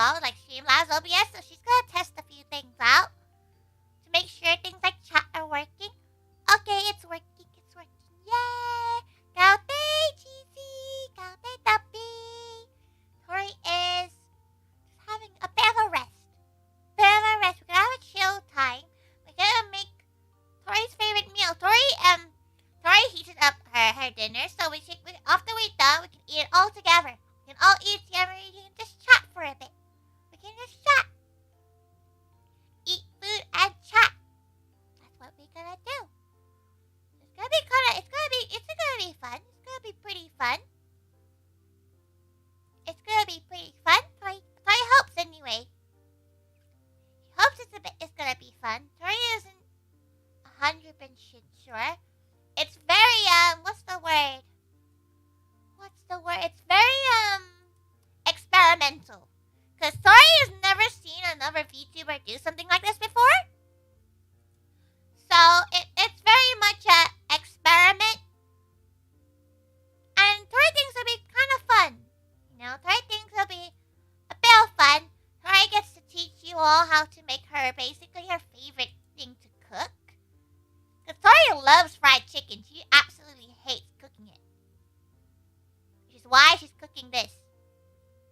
well, like Streamlabs OBS, so she's gonna test a few things out to make sure things like chat are working. Okay, it's working. Yay! Gaoing, cheesy! Gaoing, dumpy! Tori is just having a bit of a rest. We're gonna have a chill time. We're gonna make Tori's favorite meal. Tori heated up her dinner, so after we're done, we can eat it all together. We can all eat together and we can just chat for a bit. We can just chat. Eat food and chat. That's what we're gonna do. It's gonna be fun. It's gonna be pretty fun. Tori hopes anyway. She hopes it's gonna be fun. Tori isn't 100% sure. It's very, what's the word? It's very, experimental. Because Tori has never seen another VTuber do something like this before. So, it's very much an experiment. And Tori thinks it'll be kind of fun. Tori thinks it'll be a bit of fun. Tori gets to teach you all how to make basically her favorite thing to cook. Because Tori loves fried chicken. She absolutely hates cooking it. Which is why she's cooking this.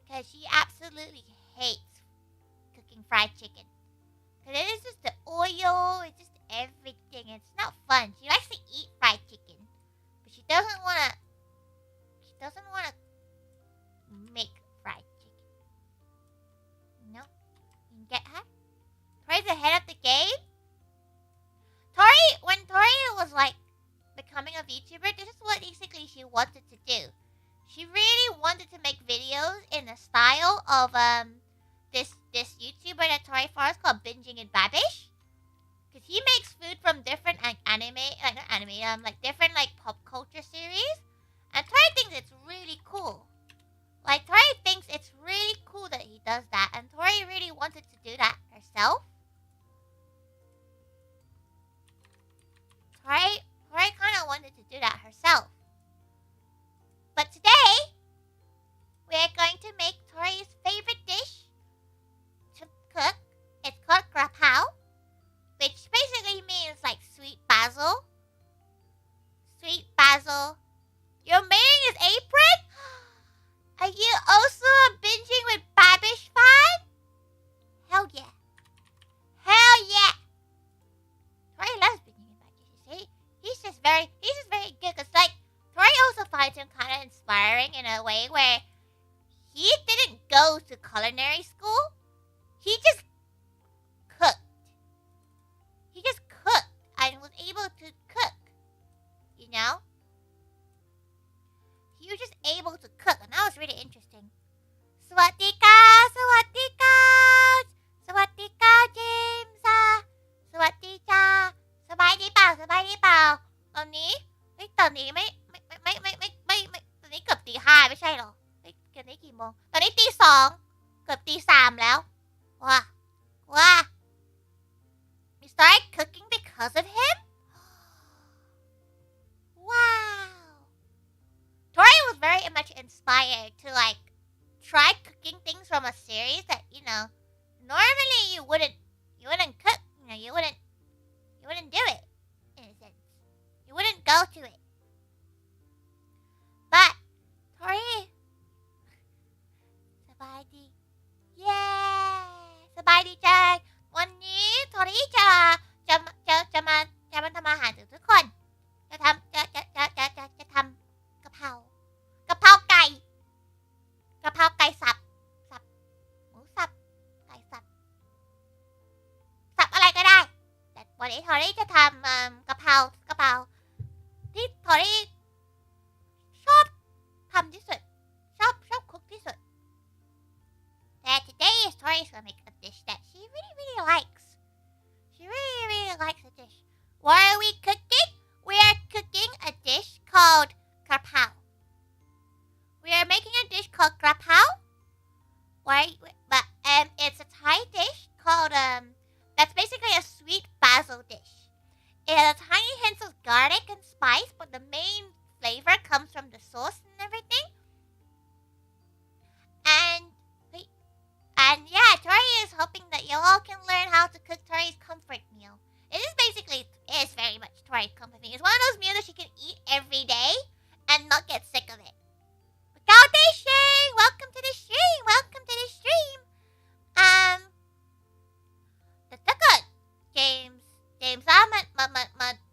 Because she absolutely hates cooking fried chicken. Because it is just the oil, it's just everything. It's not fun. She likes to eat fried chicken. But she doesn't want to make fried chicken. No? You can get her? Tori's ahead of the game. When Tori was becoming a VTuber, this is what basically she wanted to do. She really wanted to make videos in the style of this YouTuber that Tori follows called Binging and Babish. Because he makes food from different different pop culture series. And Tori thinks it's really cool. Tori thinks it's really cool that he does that. And Tori really wanted to do that herself. Tori kind of wanted to do that herself. But today, we're going to make Tori's favorite dish to cook. It's called Kra Pao, which basically means sweet basil. Sweet basil. You're making his apron? Are you also binging with Babish fan? Hell yeah. Hell yeah. Tori loves binging with Babish, you see? He's just very good. Because, Tori also finds him kind of inspiring in a way where he didn't go to culinary school. He just cooked. He just cooked and was able to cook. He was just able to cook, and that was really interesting. Swatika, James. Swatika, Sabay di bao. ตอนนี้ตอนนี้เกือบตี 5ไม่ใช่หรอเกือบนี้กี่โมงตอนนี้ตี 2เกือบตี 3แล้วว้า You started cooking because of him? Wow. Tori was very much inspired to try cooking things from a series that normally you wouldn't cook. You wouldn't do it in a sense. You wouldn't go to it. But Tori, สบายดี Yeah สบายดีจังวันนี้ Tori จะมาทำอาหารถึงทุกคนจะทำกะเพราไก่สับหมูสับไก่สับอะไรก็ได้แต่วันนี้ Tori จะทำกะเพราที่ Tori ชอบทำที่สุดชอบคุกที่สุดแต่ today Tori is gonna make a dish that she really likes. She really likes the dish. What are we cooking? We are cooking a dish called Kra Pao. We are making a dish called Kra Pao. But it's a Thai dish called that's basically a sweet basil dish. It has tiny hints of garlic and spice, but the main flavor comes from the sauce and everything. And จมส์ซ่า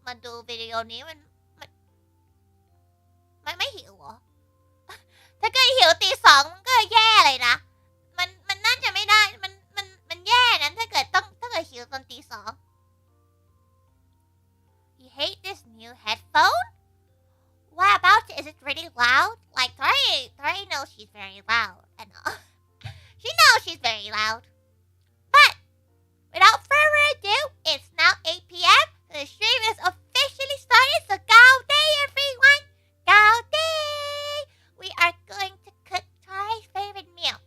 มาดูวิดีโอนี้มันไม่หิวเหรอ ถ้าเกิดหิวตี 2มันก็แย่เลยนะมันน่าจะไม่ได้มันแย่นั้นถ้าเกิดหิวตอนตี 2 You hate this new headphone? What about it? Is it really loud? Like Tori knows she's very loud and all. She knows she's very loud. But without further ado, it's now 8 p.m. The stream is officially started, so Gao Day, everyone! Gao Day! We are going to cook Tori's favorite meal.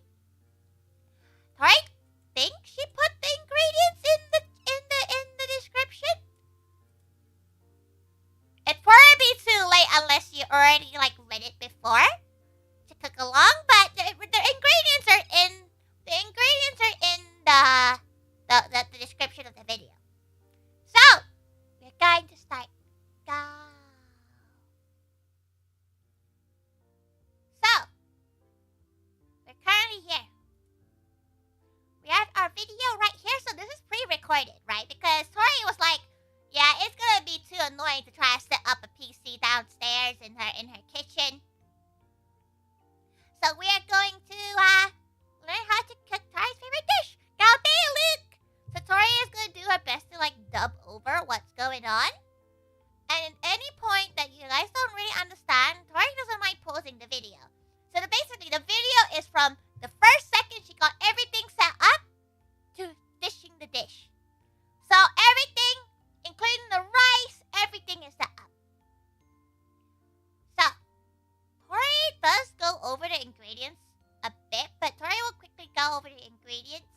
Tori thinks she put the ingredients in the description. It'd probably be too late unless you already read it before to cook along, but the ingredients are in the description of the video. So we're going to start. Go. So we're currently here. We have our video right here, so this is pre-recorded, right? Because Tori was like, yeah, it's gonna be too annoying to try to set up a PC downstairs in her kitchen. So we are going to learn how to cook Tori's favorite dish, Garlic. So Tori is gonna do her best to dub over what's going on. And at any point that you guys don't really understand, Tori doesn't mind pausing the video. So basically the video is from the first second she got everything set up to dishing the dish. So everything, including the rice, everything is set up. So, Tori does go over the ingredients a bit, but Tori will quickly go over the ingredients.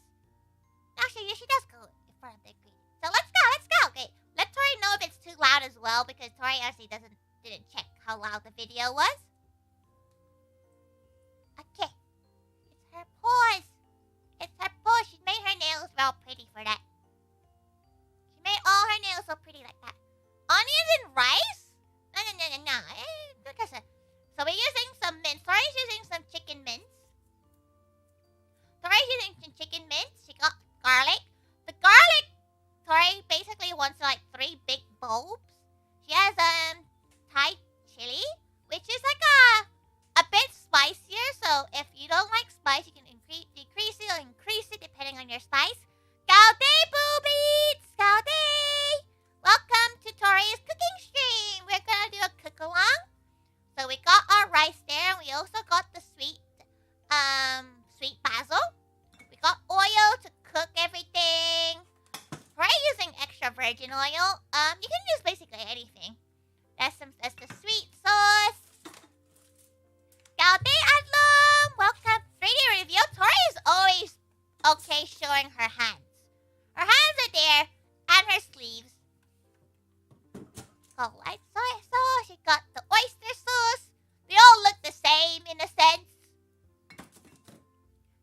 Actually, she does go in front of the ingredients. So let's go. Okay, let Tori know if it's too loud as well, because Tori actually didn't check how loud the video was. Okay, it's her paws. She made her nails real pretty for that. She made all her nails so pretty like that. Onions and rice? No. So we're using some mince. Tori's using some chicken mince. She got garlic. The garlic, Tori basically wants 3 big bulbs. She has Thai chili, which is a bit spicier. So if you don't like spice, you can decrease it or increase it depending on your spice. Gao Day, boobies! Gao Day! Welcome to Tori's cooking stream. We're gonna do a cook along. So we got our rice there, and we also got the sweet basil. We got oil to cook everything. We're using extra virgin oil. You can use basically anything. That's the sweet sauce. Gao Day Adlum! Welcome. 3D review. Tori is always okay showing her hands. Her hands are there, and her sleeves. Oh, white soy sauce. She got the oyster sauce. They all look the same in a sense.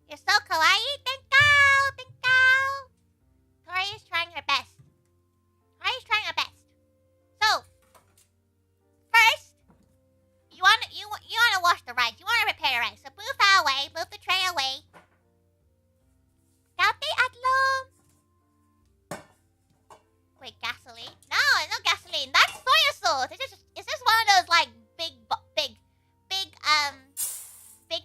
You're so kawaii. Thank you. Tori is trying her best. So, first, you wanna wash the rice. You wanna prepare the rice. So move that away. Move the tray away. Gabi Adlum. Wait, gasoline? No gasoline. That's soy sauce. It's just one of those big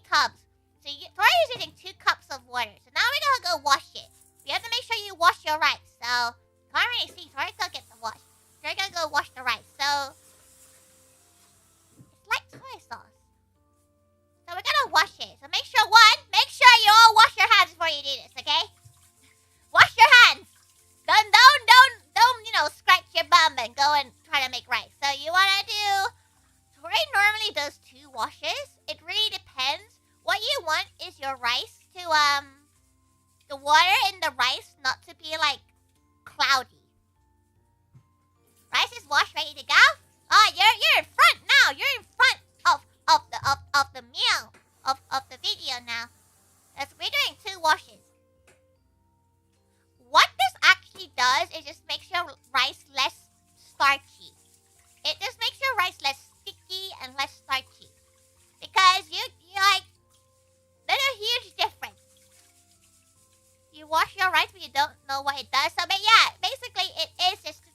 tubs. So Tori is using 2 cups of water. So now we're gonna go wash it. You have to make sure you wash your rice. So can't really see. Tori's gonna get the wash. Tori's gonna go wash the rice. So it's like soy sauce. So we're gonna wash it. So make sure you all wash your hands before you do this, okay? Wash your hands. Don't scratch your bum and go and try to make rice. So you wanna do. Tori normally does 2 washes. It really depends. What you want is your rice to the water in the rice not to be cloudy. Rice is washed, ready to go. Oh, you're in front now. You're in front of the meal of the video now. We're doing 2 washes. What this actually does is just makes your rice less starchy. It just makes your rice less sticky and less starchy. Because there's a huge difference. You wash your rice but you don't know what it does. So but yeah, basically it is just to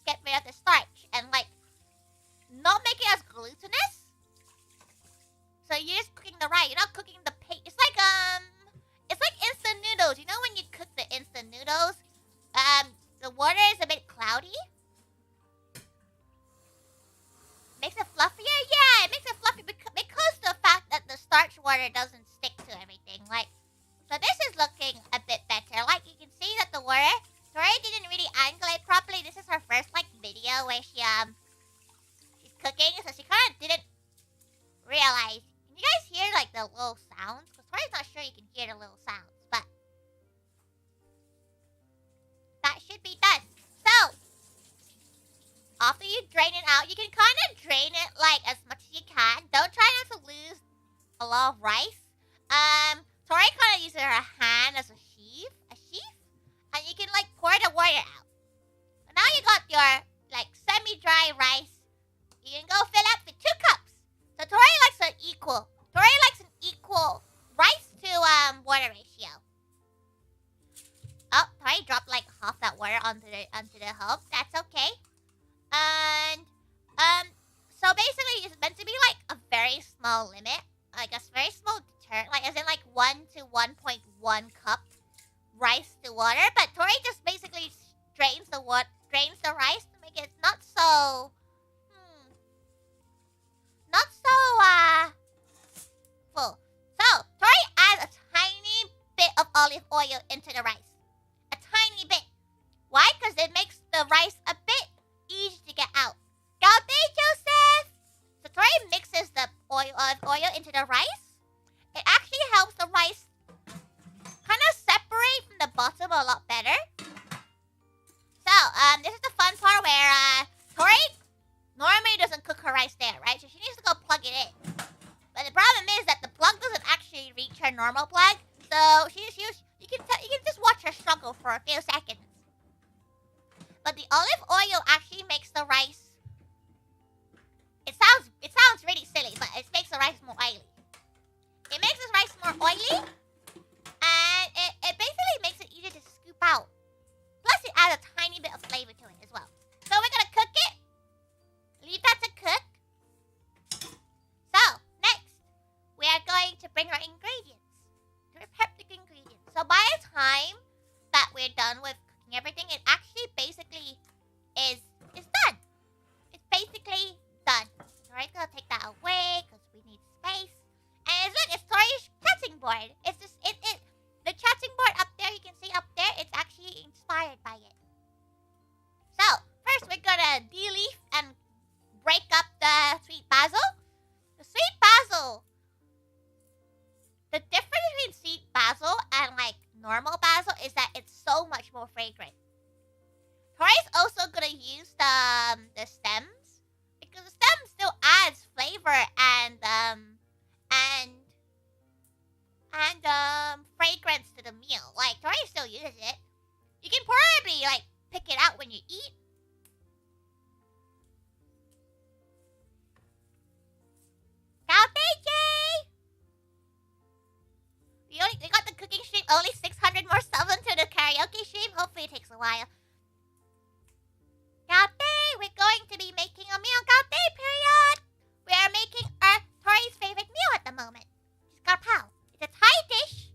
it doesn't stick to everything. Like, so this is looking a bit better. Like, you can see that the water, Tori didn't really angle it properly. This is her first, like, video where she's cooking, so she kind of didn't realize. Can you guys hear, like, the little sounds? Because Tori's not sure you can hear the little sounds, but that should be done. So, after you drain it out, you can kind of drain it, like, as much as you can. Don't try not to lose a lot of rice. Tori kind of uses her hand as a sheaf, and you can, like, pour the water out. So now you got your, like, semi-dry rice. You can go fill up with 2 cups. So Tori likes an equal rice to water ratio. Oh, Tori dropped like half that water onto the hob. That's okay. And so basically it's meant to be like a very small limit, like a very small deterrent, like as in like 1 to 1.1 cup rice to water. But Tori just basically drains the rice to make it not so full. So Tori adds a tiny bit of olive oil into the rice. A tiny bit. Why? Because it makes the rice a bit easy to get out. Got it, Joseph? So Tori mixes the olive oil into the rice. It actually helps the rice kind of separate from the bottom a lot better. So, this is the fun part where Tori normally doesn't cook her rice there, right? So she needs to go plug it in. But the problem is that the plug doesn't actually reach her normal plug. So you can just watch her struggle for a few seconds. But the olive oil actually makes the rice. It sounds really silly, but it makes the rice more oily. It makes the rice more oily, and it basically makes it easier to scoop out. Plus, it adds a tiny bit of flavor to it as well. So we're gonna cook it. Leave that to cook. So, next, we are going to bring our ingredients. To prep the ingredients. So by the time that we're done with cooking everything, it actually basically is done. It's basically done. Alright, gonna take that away because we need space. And look, it's Tori's chatting board. It's just the chatting board up there, you can see up there, it's actually inspired by it. So, first we're gonna de-leaf and break up the sweet basil. The sweet basil, the difference between sweet basil and like normal basil is that it's so much more fragrant. Tori's also gonna use the stems because the stem still adds flavor and fragrance to the meal. Like Tori still uses it. You can probably like pick it out when you eat. We got the cooking stream, only 600 more subs into the karaoke stream. Hopefully it takes a while. Gaote, we're going to be making a meal. Gaote, period. We are making Tori's favorite meal at the moment. It's Kra Pao. It's a Thai dish.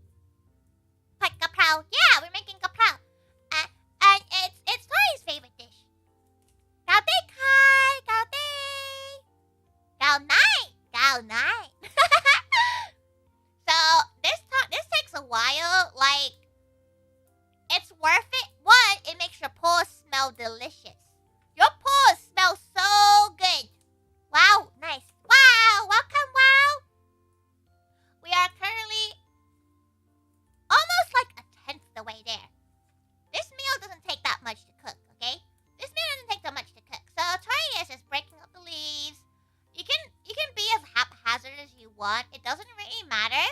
Like Kra Pao. Yeah, we're making Kra Pao. And it's Tori's favorite dish. Gaote Kai. Gaote. Gao nai. Gao nai. So, this takes a while. Like, it's worth it. One, it makes your paws smell delicious. Your paws smell so good. Wow, nice. Wow, welcome, wow. We are currently almost like a tenth the way there. This meal doesn't take that much to cook, okay? This meal doesn't take that much to cook. So, Tori is just breaking up the leaves. You can be as haphazard as you want. It doesn't really matter.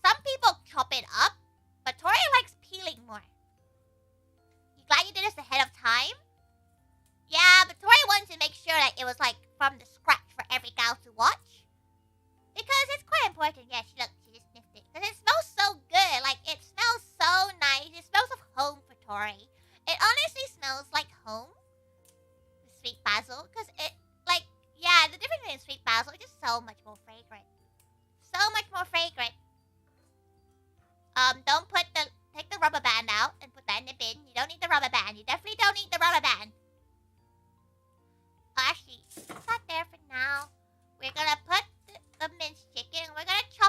Some people chop it up, but Tori likes peeling more. You glad you did this ahead of time? Yeah, but Tori wants to make sure that it was like from the scratch for every gal to watch. Because it's quite important. Yeah, she just sniffed it. Because it smells so good. Like, it smells so nice. It smells of home for Tori. It honestly smells like home. The sweet basil. Because it, like, yeah, the difference between sweet basil is just so much more fragrant. So much more fragrant. Don't take the rubber band out and put that in the bin. You don't need the rubber band. You definitely don't need the rubber band. Oh, actually, put that there for now. We're gonna put the minced chicken. We're gonna chop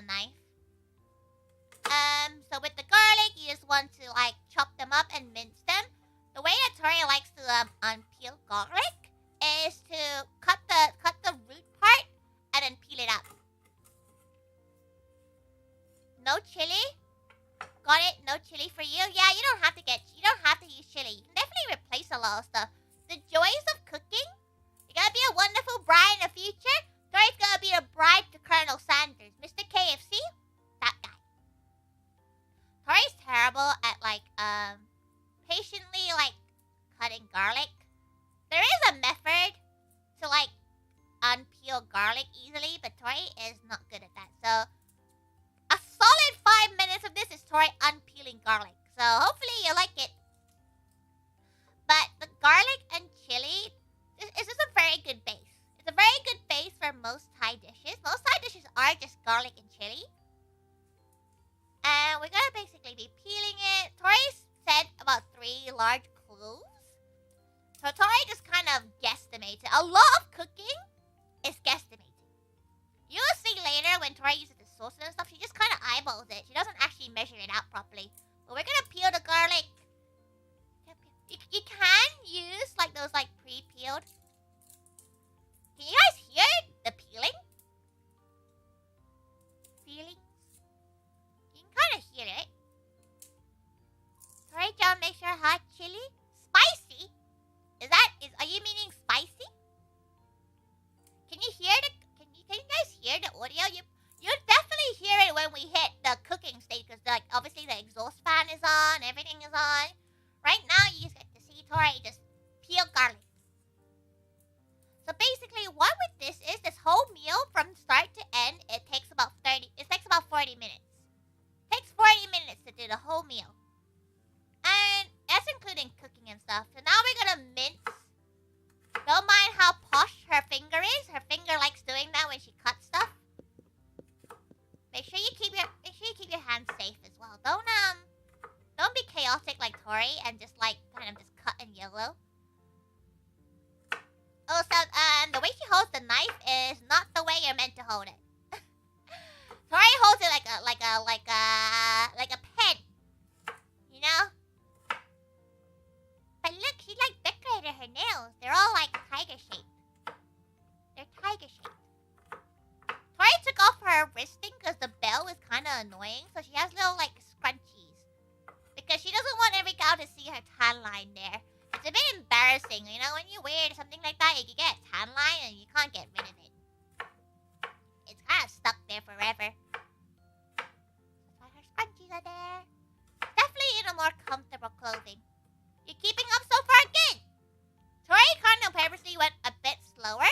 a knife. So with the garlic, you just want to like chop them up and mince them. The way that Tori likes to unpeel garlic is to cut the root part and then peel it up. No chili? Got it? No chili for you? Yeah, you don't have to use chili. You can definitely replace a lot of stuff. The joys of cooking. You're gonna be a wonderful bride in the future. Tori's gonna be a bride to Colonel Sanders. Mr. KFC? That guy. Tori's terrible at patiently cutting garlic. There is a method to unpeel garlic easily, but Tori is not good at that. So a solid 5 minutes of this is Tori unpeeling garlic. So hopefully you like it. But the garlic and chili is just a very good base. It's a very good base for most Thai dishes. Most Thai dishes are just garlic and chili. And we're gonna basically be peeling it. Tori said about 3 large cloves. So Tori just kind of guesstimated. A lot of cooking is guesstimating. You'll see later when Tori uses the sauce and stuff, she just kind of eyeballs it. She doesn't actually measure it out properly. But we're gonna peel the garlic. You can use those pre-peeled. Can you guys hear the peeling? Peelings? You can kind of hear it. Tori John, make sure hot chili. Spicy? Are you meaning spicy? Can you hear can you guys hear the audio? You'll definitely hear it when we hit the cooking stage because obviously the exhaust fan is on, everything is on. Right now you just get to see Tori just peel garlic. So basically what with this whole meal from start to end, it takes about 40 minutes. It takes 40 minutes to do the whole meal. And that's including cooking and stuff. So now we're gonna mince. Don't mind how posh her finger is. Her finger likes doing that when she cuts stuff. Make sure you keep your hands safe as well. Don't be chaotic like Tori and just kind of just cut in yellow. Also, the way she holds the knife is not the way you're meant to hold it. Tori holds it like a pen, you know. But look, she decorated her nails. They're all tiger shaped. They're tiger shaped. Tori took off her wristing because the bell is kind of annoying, so she has little scrunchies because she doesn't want every gal to see her tan line there. It's a bit embarrassing, you know, when you wear something like that, you can get a tan line and you can't get rid of it. It's kind of stuck there forever. That's why her scrunchies are there. Definitely in a more comfortable clothing. You're keeping up so far good. Tori kind of purposely went a bit slower.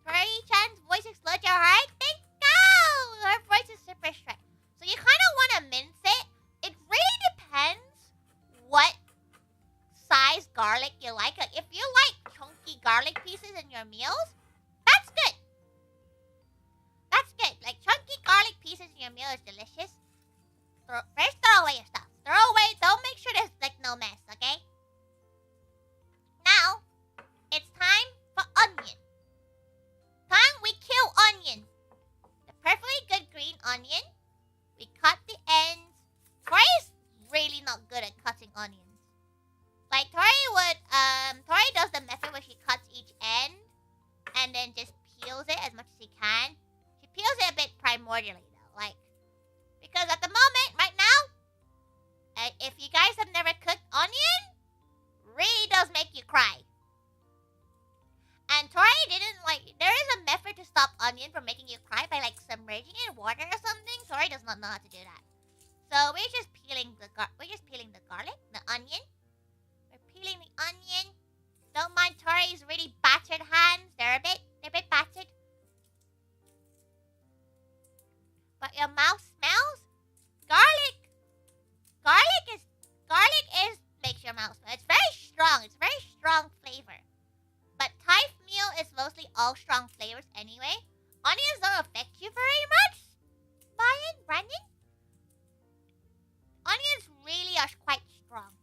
Tori Chan's voice exploded your heart. Thank you! Her voice is super straight. So you kind of want to mince it. It really depends what size garlic you like. If you like chunky garlic pieces in your meals, that's good. That's good. Chunky garlic pieces in your meal is delicious. First, throw away your stuff. Throw away. Don't make sure there's no mess, okay? Now, it's time for onion. Time we kill onion. The perfectly good green onion. We cut the ends. Tori is really not good at cutting onions. Tori does the method where she cuts each end and then just peels it as much as she can. She peels it a bit primordially though, because at the moment, right now, if you guys have never cooked onion, really does make you cry. And Tori didn't there is a method to stop onion from making you cry by submerging it in water or something. Tori does not know how to do that. So we're just peeling the garlic, the onion. We're peeling the onion. Don't mind Tori's really battered hands. They're a bit battered. But your mouth smells garlic. Garlic is makes your mouth smell. It's very strong. It's very strong flavor. But Thai meal is mostly all strong flavors anyway. Onions don't affect you very much. Brandon? Onions really are quite strong.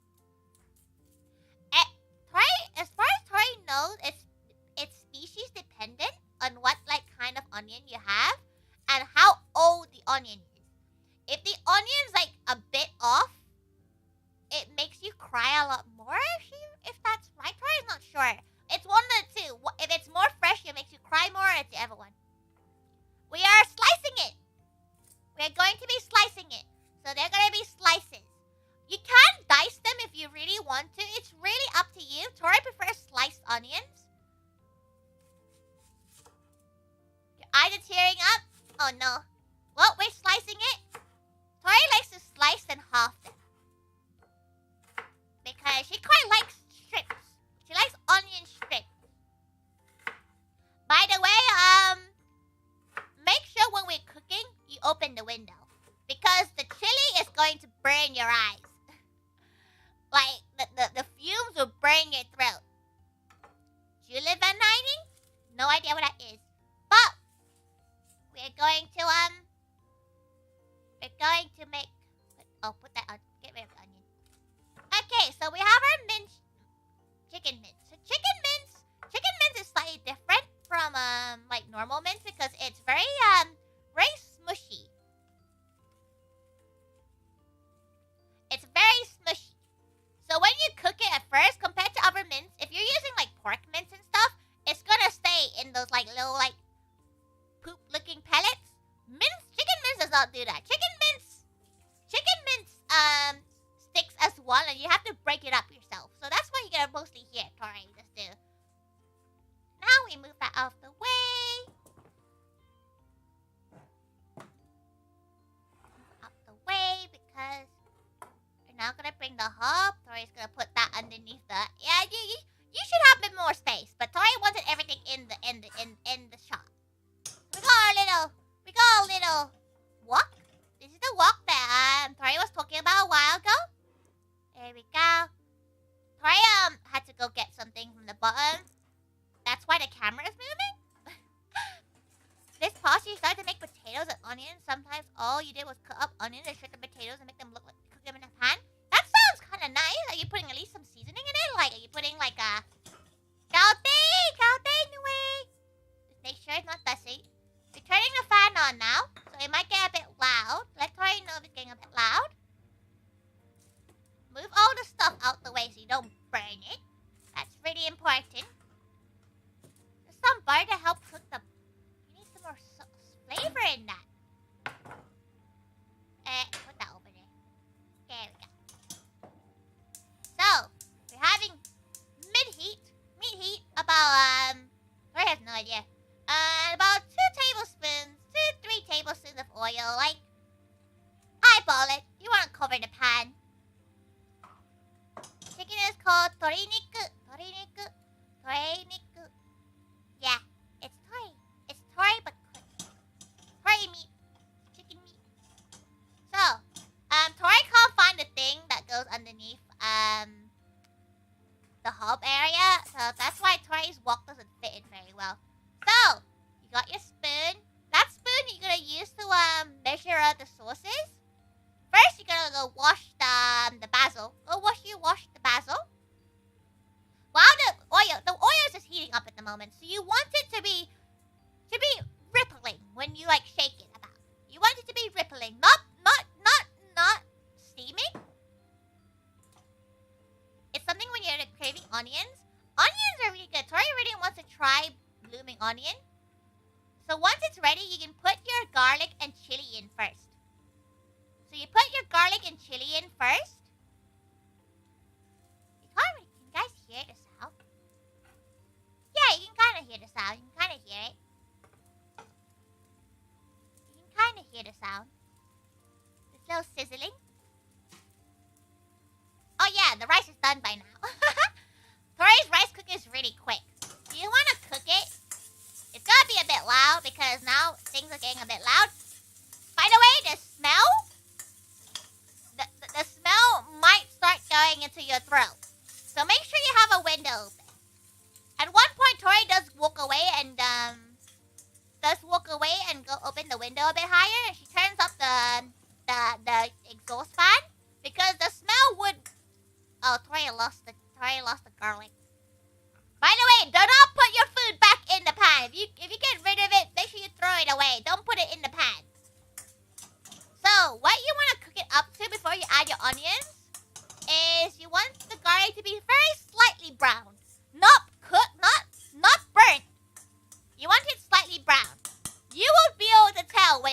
As far as Tori knows, it's species dependent on what kind of onion you have and how old the onion is. If the onion's like a bit off, it makes you cry a lot more. If that's right, Tori's not sure. It's one of the two. If it's more fresh, it makes you cry more. It's the other one. We are slicing it. We are going to be slicing it. So they're going to be slices. You can dice them if you really want to. It's really up to you. Tori prefers sliced onions. Your eyes are tearing up. Oh no. Well, we're slicing it. Tori likes to slice and half them. Because she quite likes strips. She likes onion strips. By the way, make sure when we're cooking, you open the window. Because the chili is going to burn your eyes. Like, the fumes will burn your throat. Julep and Nining? No idea what that is. But, we're going to make... Oh, put that on. Get rid of the onion. Okay, so we have our chicken mince. So chicken mince is slightly different from, like, normal mince because it's very smushy. It's very smushy. So when you cook it at first, compared to other mince, if you're using like pork mince and stuff, it's gonna stay in those like little like poop-looking pellets. Chicken mince does not do that. Chicken mince sticks as one, and you have to break it up yourself. So that's what you're gonna mostly hear Tori just do. Now we move that out of the way. Because we're now gonna bring the hob. Tori's gonna put that underneath the. Yeah, you should have a bit more space, but Tori wanted everything in the shop. We got a little wok. This is the wok that Tori was talking about a while ago. There we go. Tori had to go get something from the bottom. That's why the camera is moving. This past, you started to make potatoes and onions. Sometimes all you did was cut up onions and shred the potatoes and make them look like cook them in a pan. That sounds kind of nice. Are you putting at least some seasoning in it? Like, are you putting like a gaoing away? Just make sure it's not dusty. We're turning the fan on now, so it might get a bit loud. Let Tori know if it's getting a bit loud. Move all the stuff out the way so you don't burn it. That's really important. There's some butter to help cook the. More flavor in that. Put that over there. There we go. So, we're having meat heat about, Tori has no idea. About 3 tablespoons of oil, like, eyeball it. You want to cover the pan. Chicken is called Toriniku. Yeah, it's Tori. It's Tori, but quick. Tori meat. Chicken meat. So, Tori can't find the thing that goes underneath, the hob area. So, that's why Tori's wok doesn't fit in very well. So, you got your spoon. That spoon you're gonna use to, measure out the sauces. First, you're gonna go wash the basil. Wash the basil. While the oil is just heating up at the moment. So, you want it to be rippling when you like shake it about. You want it to be rippling, not steaming. It's something when you're craving onions. Onions are really good. Tori really wants to try blooming onion. So once it's ready, you can put your garlic and chili in first. So you put your garlic and chili in first. Can you guys hear the sound? Yeah, you can kind of hear the sound. You can kind of hear it. You can kind of hear the sound. This little sizzling. Oh yeah, the rice is done by now. Tori's rice cooking is really quick. Do you want to cook it? It's gonna be a bit loud because now things are getting a bit loud. By the way, the smell, the smell might start going into your throat. So make sure you have a window open. At one point, Tori does walk away and go open the window a bit higher, and she turns up the exhaust fan because the smell would. Oh, Tori lost the garlic. By the way, do not put your food back in the pan. If you get rid of it, make sure you throw it away. Don't put it in the pan.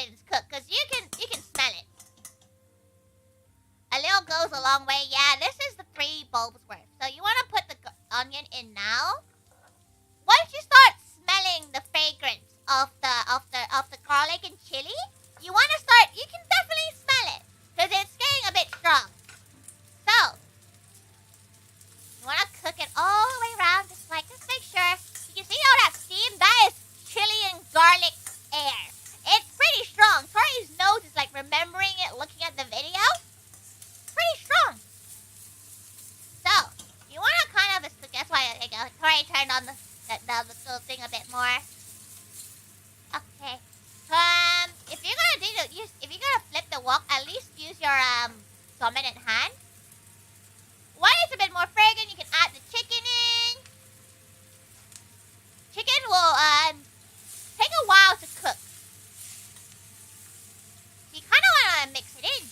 onions cook because you can smell it. A little goes a long way. Yeah, this is the 3 bulbs worth. So you want to put the onion in now. Once you start smelling the fragrance of the garlic and chili, you want to start. You can definitely smell it because it's getting a bit strong. So you want to cook it all the way around, just make sure you can see all that steam. That is chili and garlic air. It's pretty strong. Tori's nose is like remembering it, looking at the video. Pretty strong. So you want to kind of. That's why Tori turned on the little thing a bit more. Okay. If you're gonna flip the wok, at least use your dominant hand. When it's a bit more fragrant, you can add the chicken in. Chicken will take a while to cook. So you kind of want to mix it in.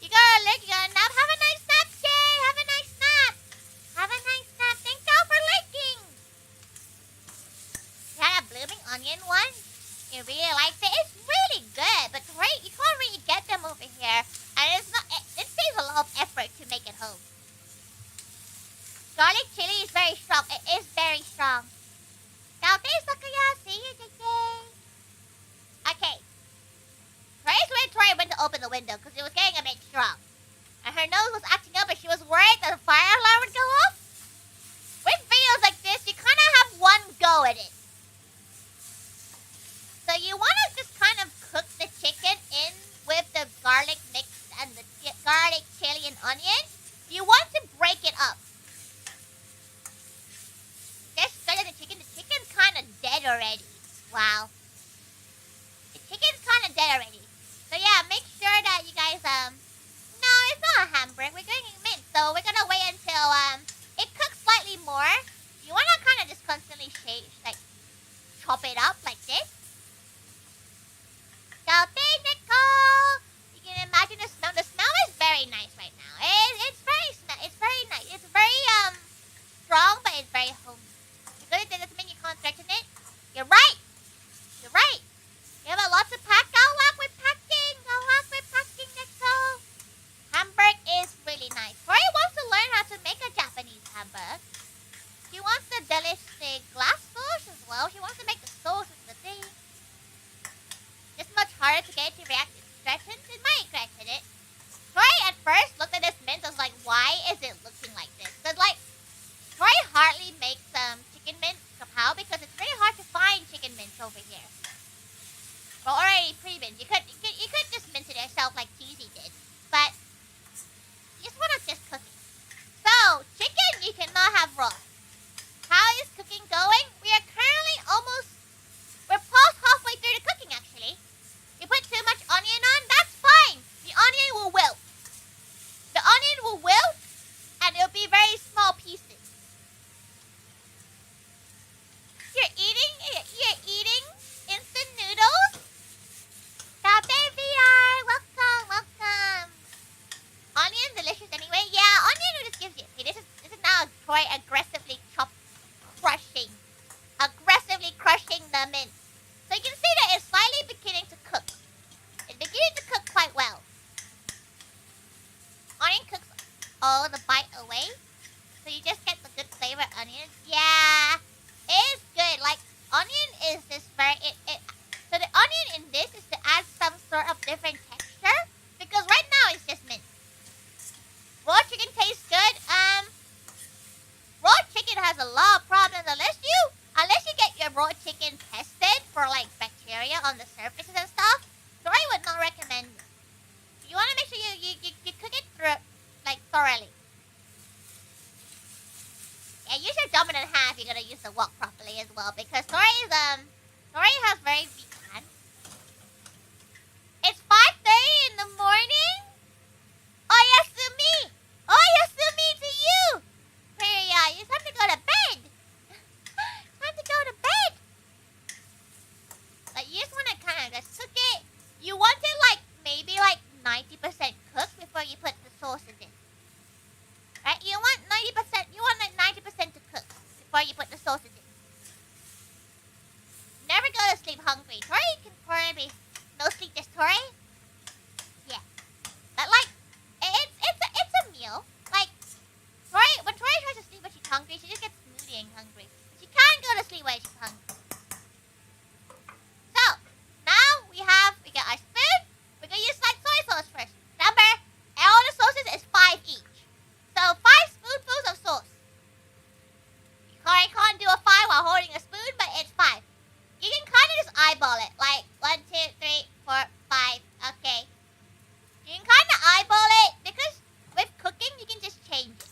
You gotta lick, you gotta nap. Have a nice nap, Jay. Have a nice nap. Have a nice nap. Thank y'all for licking. You had a blooming onion one. You really liked it. It's really good, but great. You can't really get them over here, and it's not. It saves a lot of effort to make it home. Garlic chili is very strong. It is very strong. Now, thanks, Sakaya. See you, Jay. Okay. Tori went to open the window because it was getting a bit strong. And her nose was acting up and she was worried that the fire alarm would go off. With videos like this, you kind of have one go at it. So you want to just kind of cook the chicken in with the garlic mix and the garlic, chili, and onion. You want to break it up. Just stir the chicken. The chicken's kind of dead already. Wow. The chicken's kind of dead already. So yeah, make sure that you guys, no, it's not a hamburger. We're doing mince, so we're gonna wait until, it cooks slightly more. You wanna kind of just constantly chop it up like this. So, thank Nicole! You can imagine the smell. The smell is very nice right now. It's very nice. It's very, strong, but it's very homey. Because it doesn't mean you can't threaten it. You're right. You're right. You have a lot to pack. Go luck with packing. Go luck with packing, Nicole. Hamburg is really nice. Tori wants to learn how to make a Japanese hamburg. She wants the delicious glass sauce as well. She wants to make the sauce with the thing. It's much harder to get it to react. It threatens. It might threaten it. Tori at first looked at this mince and was like, why is it looking like this? Because Tori hardly makes chicken mince Kra Pao because it's very hard to find chicken mince over here. Well, already pre-minced. You could just mince it yourself like Cheesy did. But you just want to just cook it. So, chicken you cannot have raw. How is cooking going? We are currently we're past halfway through the cooking actually. You put too much onion on, that's fine. The onion will wilt. The onion will wilt and it'll be very small pieces. You're eating instant noodles? Welcome. Onion delicious anyway. Yeah, onion just gives you. See, this is now Tori aggressively crushing the mince. So you can see that it's slightly beginning to cook. It's beginning to cook quite well. Onion cooks all the bite away, so you just get the good flavor onion. Yeah, it is good. Like onion is this very so the onion in this is to add some sort of different texture because right now it's just mince. Raw chicken tastes good. Raw chicken has a lot of problems unless you get your raw chicken tested for like bacteria on the surfaces and stuff. Tori would not recommend it. You want to make sure you cook it thoroughly. Yeah, use your dominant hand if you're gonna use the wok properly as well because Tori has very weak hands. It's 5:30 in the morning. Oyasumi to you. Hey, it's time to go to bed. Time to go to bed. But you just want to kind of just cook it. You want it maybe 90% cooked before you put the sauces in. Right? You want 90% to cook before you put the sauces in. Never go to sleep hungry. Tori? Yeah. But like, it's a meal. Like, when Tori tries to sleep when she's hungry, she just gets moody and hungry. She can't go to sleep when she's hungry. So, now we got our spoon. We're gonna use like soy sauce first. Remember, all the sauces is 5 each. So 5 spoonfuls of sauce. You can't do a 5 while holding a spoon, but it's 5. You can kind of just eyeball it, like 1, 2, 3, 4, 5. Okay. You can kind of eyeball it because with cooking you can just change it.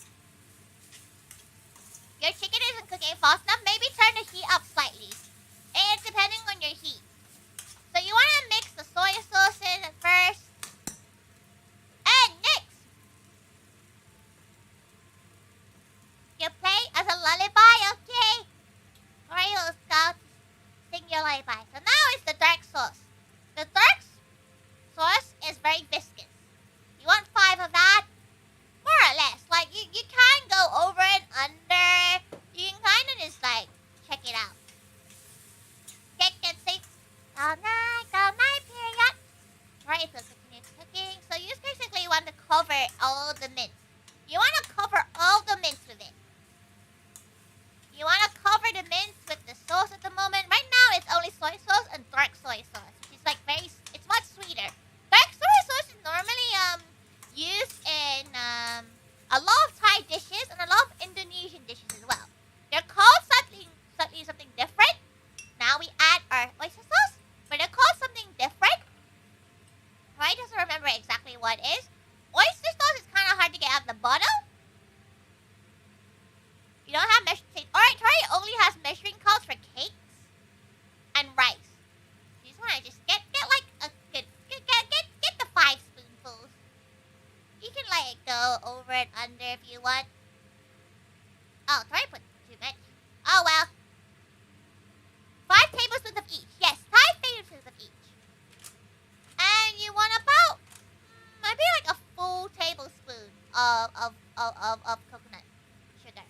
Your chicken isn't cooking fast enough. Maybe turn the heat up slightly. It's depending on your heat. So you want to mix the soy sauce in at first. And next, you play as a lullaby, okay? Tori will go sing your lullaby. So now it's the dark sauce. The dark sauce is very viscous. You want 5 of that? More or less. Like, you can go over and under. You can kind of just, like, check it out. Check and see. All night, period. Right, so continue cooking. So you just basically want to cover all the mince. You want to cover all the mince with it. You want to cover the mince with the sauce at the moment. Right now, it's only soy sauce and dark soy sauce, which is, like, it's much sweeter. Dark soy sauce is normally, used in, a lot of Thai dishes and a lot of Indonesian dishes as well. They're called slightly something different. Now we add our oyster sauce, but they're called something different. I just remember exactly what it is. Oyster sauce is kind of hard to get out of the bottle. You don't have measuring. Alright, Tori only has measuring cups for cakes and rice. You just want to get like a good get the 5 spoonfuls. You can let it go over and under if you want. Oh, Tori put too much. Oh well. 5 tablespoons of each. Yes, 5 tablespoons of each. And you want about maybe like a full tablespoon of coconut sugar.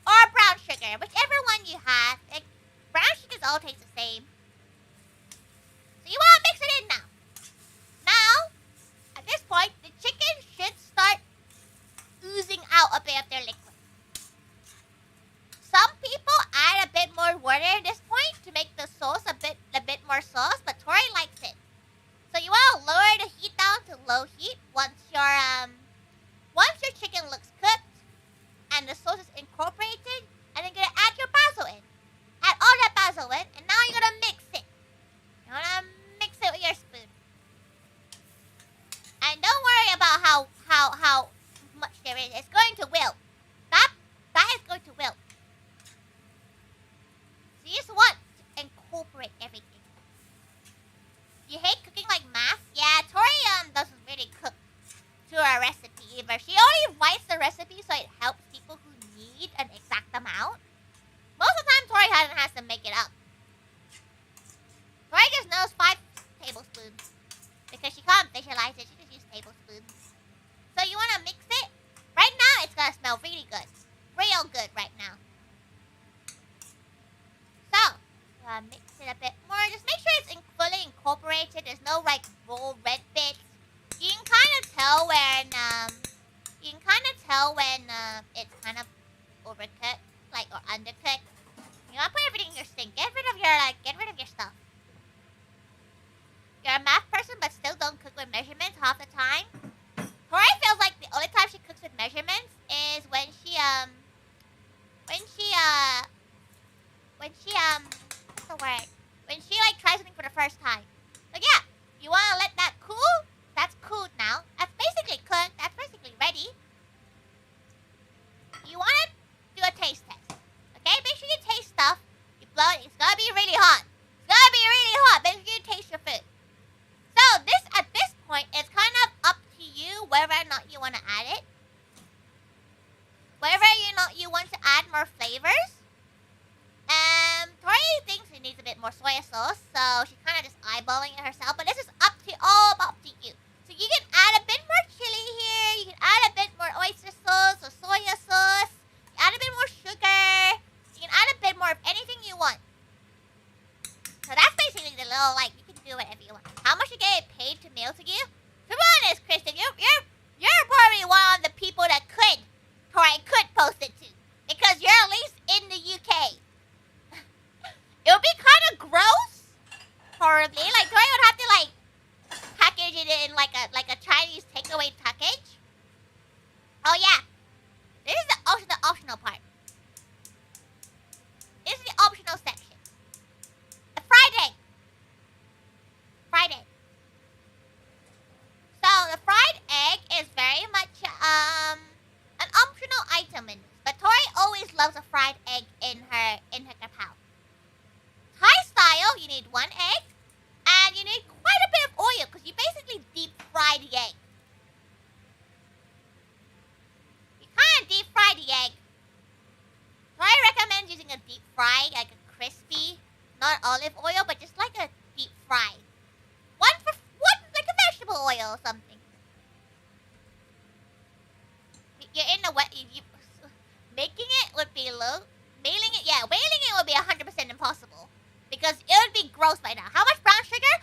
Or brown sugar, whichever one you have. Like, brown sugars all taste the same. So you want to mix it in now. Now, at this point, the chicken should start oozing out a bit of their liquid. Some people add a bit more water at this point to make the sauce a bit more sauce, but Tori likes it. So you want to lower the heat down to low heat once your chicken looks cooked and the sauce is incorporated, and then you're gonna add your basil in. Add all that basil in, and now you're gonna mix it. You wanna mix it with your spoon. And don't worry about how much there is. It's going to wilt. That is going to wilt. So you just want to incorporate everything. You hate cooking like math? Yeah, Tori doesn't really cook to a recipe either. She only writes the recipe so it helps people who need an exact amount. Most of the time, Tori has to make it up. Tori just knows 5 tablespoons. Because she can't visualize it, she just uses tablespoons. So you want to mix it. Right now, it's going to smell really good. Real good right now. So, mix it a bit more. Just make sure it's fully incorporated. There's no like raw red bits. You can kind of tell when it's kind of overcooked, like, or undercooked. You want to put everything in your sink. Get rid of your stuff. You're a math person, but still don't cook with measurements half the time. Tori feels like the only time she cooks with measurements is when she what's the word? When she like tries something for the first time. Like, yeah, you want to let that cool? That's cooled now. That's basically cooked. That's basically ready. You want to do a taste test. Okay, make sure you taste stuff. You blow it. It's gonna be really hot. It's gonna be really hot. Make sure you taste your food. So at this point, it's kind of up to you whether or not you want to add it. Whether you want to add more flavors. Tori thinks it needs a bit more soy sauce, so she's kind of just eyeballing it herself. But this is all up to you. So you can add a bit more chili here. You can add a bit more oyster sauce or soy sauce. You add a bit more sugar. You can add a bit more of anything you want. So that's basically the little, like, you can do whatever you want. How much you get paid to meal to you? To be honest, Kristen, you're probably one of the people that could post it to. Because you're at least in the UK. It would be kind of gross. Horribly. Like, Tori would have to, like, package it in like a Chinese takeaway package. Oh, yeah. This is the optional part. This is the optional section. The fried egg. Fried egg. So, the fried egg is very much, an optional item in this. But Tori always loves a fried egg in her Kra Pao. Thai style, you need 1 egg. And you need quite a bit of oil, because you basically deep fry the egg. You kind of deep fry the egg. So I recommend using a deep fry, like a crispy, not olive oil, but just like a deep fry. One like a vegetable oil or something. You're in the wet. Making it would be low. Whaling it would be 100% impossible. Because it would be gross by now. How much brown sugar?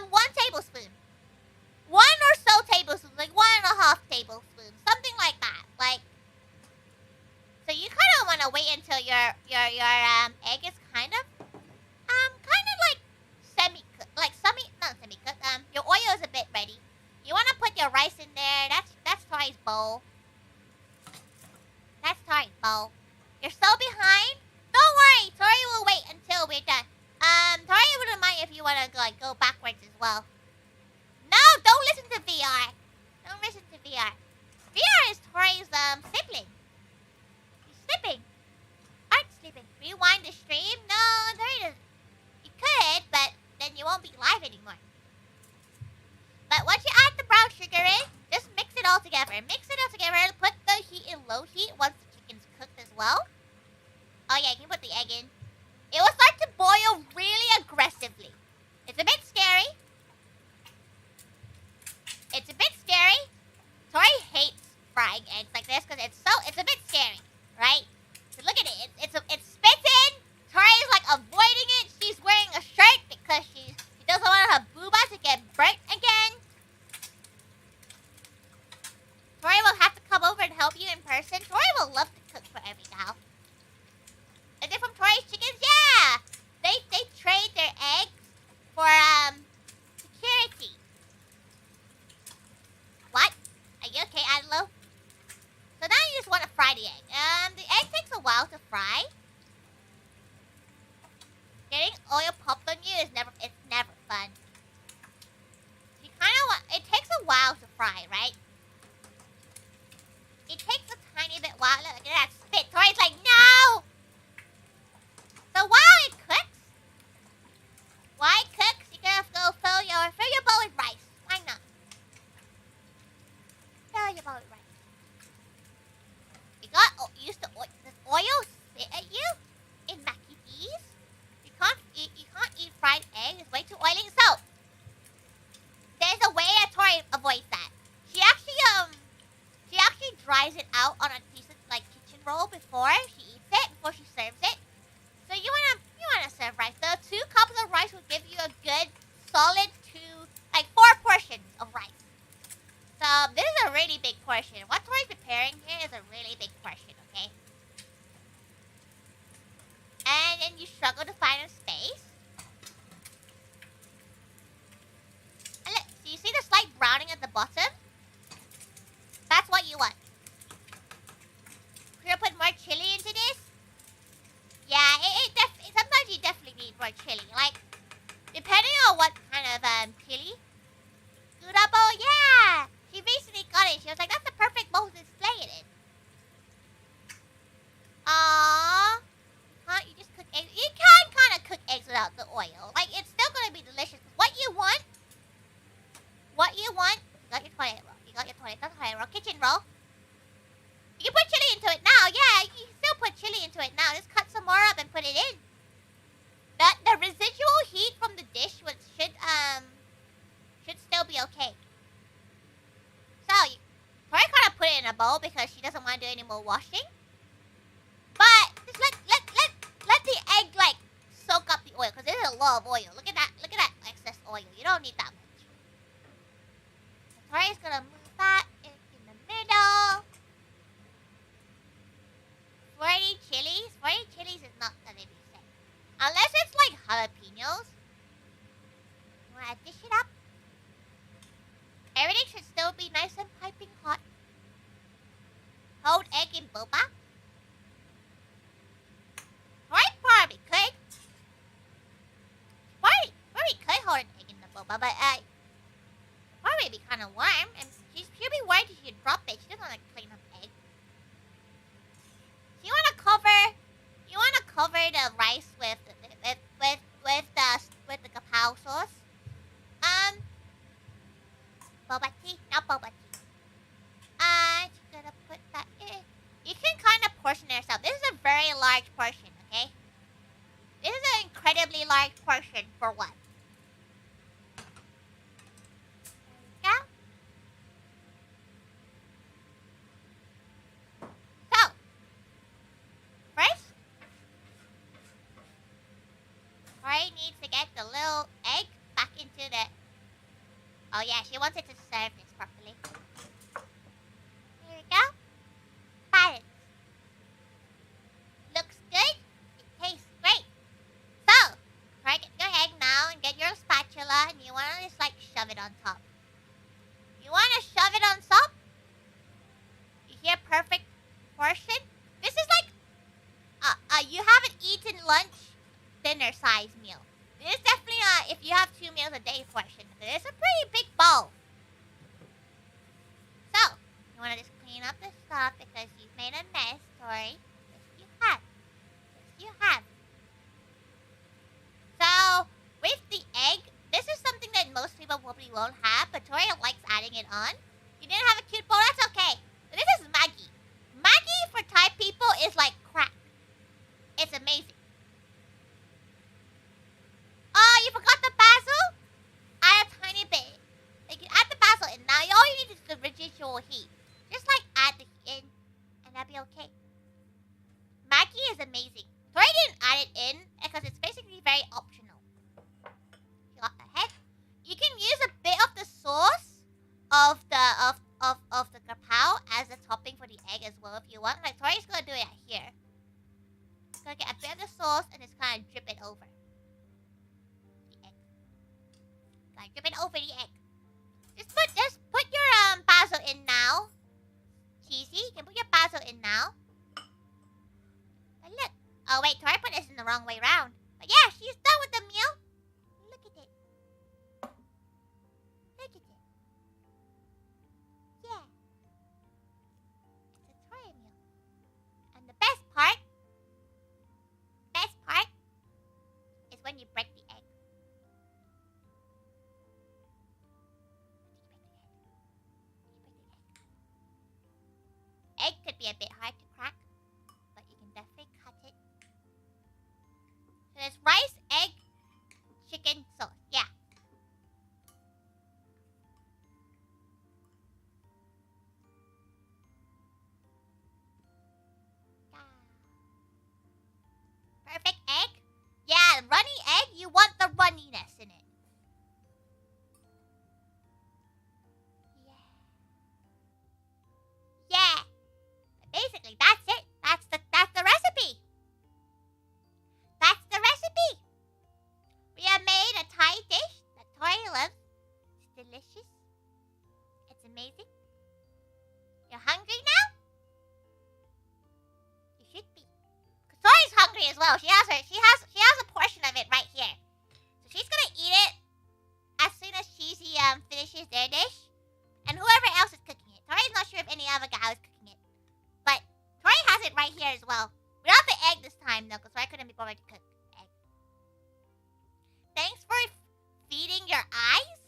1 tablespoon. 1 or so tablespoons, like 1.5 tablespoons, something like that. Like, so you kind of want to wait until your egg is kind of like semi-cooked, not semi-cooked. Your oil is a bit ready. You want to put your rice in there. That's Tori's bowl. That's Tori's bowl. You're so behind. Don't worry, Tori will wait until we're done. Tori wouldn't mind if you want to go backwards as well. No, don't listen to VR. Don't listen to VR. VR is Tori's sibling. He's sleeping. Aren't sleeping. Rewind the stream? No, Tori doesn't. You could, but then you won't be live anymore. But once you add the brown sugar in, just mix it all together. Mix it all together. Put the heat in low heat once the chicken's cooked as well. Oh yeah, you can put the egg in. It will start to boil really aggressively. It's a bit scary. It's a bit scary. Tori hates frying eggs like this because it's a bit scary, right? So look at it. It's spitting. Tori's like avoiding it. She's wearing a shirt because she doesn't want her booba to get burnt again. Tori will have to come over and help you in person. Tori will love to cook for every gal. Is it from Tori's Chickens? Yeah! They trade their eggs for, security. What? Are you okay, Adlo? So now you just want to fry the egg. The egg takes a while to fry. Getting oil popped on you it's never fun. You kind of it takes a while to fry, right? It takes a tiny bit while. Look at that spit. Tori's like, no! So while it cooks, you're gonna go fill your bowl with rice. Why not? Fill your bowl with rice. You got used to does oil spit at you in Mackie D's? You can't eat fried egg. It's way too oily. So there's a way that Tori avoids that. She actually dries it out on a piece of kitchen roll before she eats it, before she serves it. So you wanna serve rice. So 2 cups of rice will give you a good solid 4 portions of rice. So this is a really big portion. What Tori's preparing here is a really big portion, okay? And then you struggle to find a space. And look, so you see the slight browning at the bottom? That's what you want. We're gonna put more chili into this. Yeah, sometimes you definitely need more chili. Depending on what kind of chili. Gouda bowl, yeah. She recently got it. She was like, that's the perfect bowl to display it in. Aww. Can't you just cook eggs? You can kind of cook eggs without the oil. It's still gonna be delicious. What you want, you got your toilet roll. You got your toilet roll, kitchen roll. You can put chili into it now. Yeah, you can still put chili into it now. Just cut some more up and put it in. The residual heat from the dish should still be okay. So, Tori kind of put it in a bowl because she doesn't want to do any more washing. But just let the egg soak up the oil because there's a lot of oil. Look at that excess oil. You don't need that much. Everything should still be nice and piping hot. Hold egg in boba. Right, probably could. Probably could hold an egg in the boba, but probably be kind of warm, and she'll be worried if you drop it. She doesn't want to clean up egg. You want to cover the rice with the Kra Pao sauce. Boba tea, not boba tea. Just gonna put that in. You can kind of portion it yourself. This is a very large portion, okay? This is an incredibly large portion for what? There we go. So, first, Tori needs to get the little egg back into the... Oh yeah, she wants it to serve this properly. Here we go. Balance. Looks good. It tastes great. So, try get your egg now and get your spatula, and you want to just like shove it on top. You want to shove it on top? You hear perfect portion? This is like you haven't eaten lunch, dinner size meal. This is definitely if you have 2 meals a day portion. It's a pretty big bowl. So, you want to just clean up the stuff because you've made a mess, Tori. Yes, you have. Yes, you have. So, with the egg, this is something that most people probably won't have, but Tori likes adding it on. You didn't have a cute bowl, that's okay. But this is Maggi. Maggi for Thai people is like crack. It's amazing. Oh, you forgot the basil? Add a tiny bit. Like you add the basil in now. All you need is the residual heat. Just like add the heat in, and that'll be okay. Maggi is amazing. Tori didn't add it in because it's basically very optional. You got the head. You can use a bit of the sauce of the Kra Pao as a topping for the egg as well if you want. Like Tori's gonna do it here. She's gonna get a bit of the sauce and just kind of drip it over. Drip it over the egg. Just put your basil in now. Cheesy, you can put your basil in now. But look. Oh wait, Tori put this in the wrong way round. But yeah, she's done with the meal. Look at it. Look at it. Yeah. It's a Tori meal. And the best part is when you break the egg. Egg could be a bit hard to crack, but you can definitely cut it. So there's rice, egg, chicken sauce. Yeah. Perfect egg? Yeah, runny egg, you want the runniness in it. Yeah. Basically, that's it. That's the recipe. That's the recipe. We have made a Thai dish that Tori loves. It's delicious. It's amazing. You're hungry now? You should be. Cause Tori's hungry as well. She has a portion of it right here. So she's gonna eat it as soon as Cheesy finishes their dish. And whoever else is cooking it. Tori's not sure if any other guy is cooking it. But Tori has it right here as well. Without the egg this time, though, because Tori couldn't be bothered to cook egg. Thanks for feeding your eyes.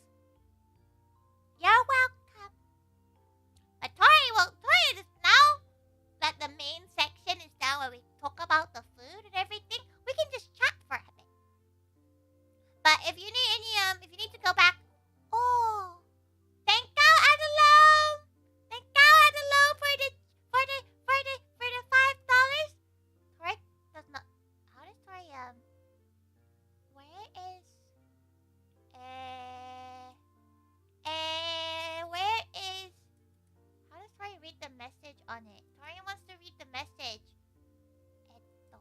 You're welcome. But Tori is now that the main section is down where we talk about the food and everything, we can just chat for a bit. But if you need if you need to go back, oh. Thank God, Adelome! Thank God, Adelome, for the $5. Tori does not. How does Tori where is how does Tori read the message on it? Tori wants to read the message. Eto.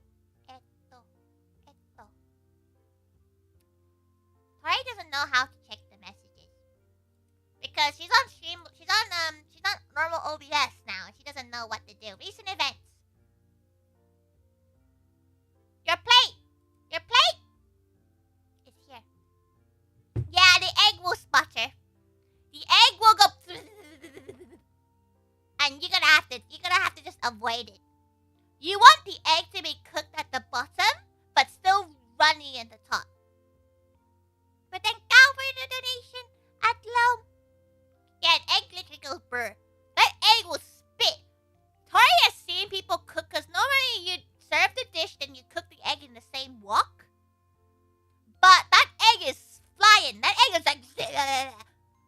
Tori doesn't know how to check the messages. because she's on stream. She's on normal OBS now. She doesn't know what to do. Recent events. Your plate is here. Yeah, the egg will sputter. The egg will go, and you're gonna have to just avoid it. You want the egg to be cooked at the bottom, but still runny in the top. But then go for the donation at low. Yeah, an egg literally goes burr. That egg will spit. Tori has seen people cook, because normally you serve the dish, then you cook the egg in the same wok. But that egg is flying. That egg is like...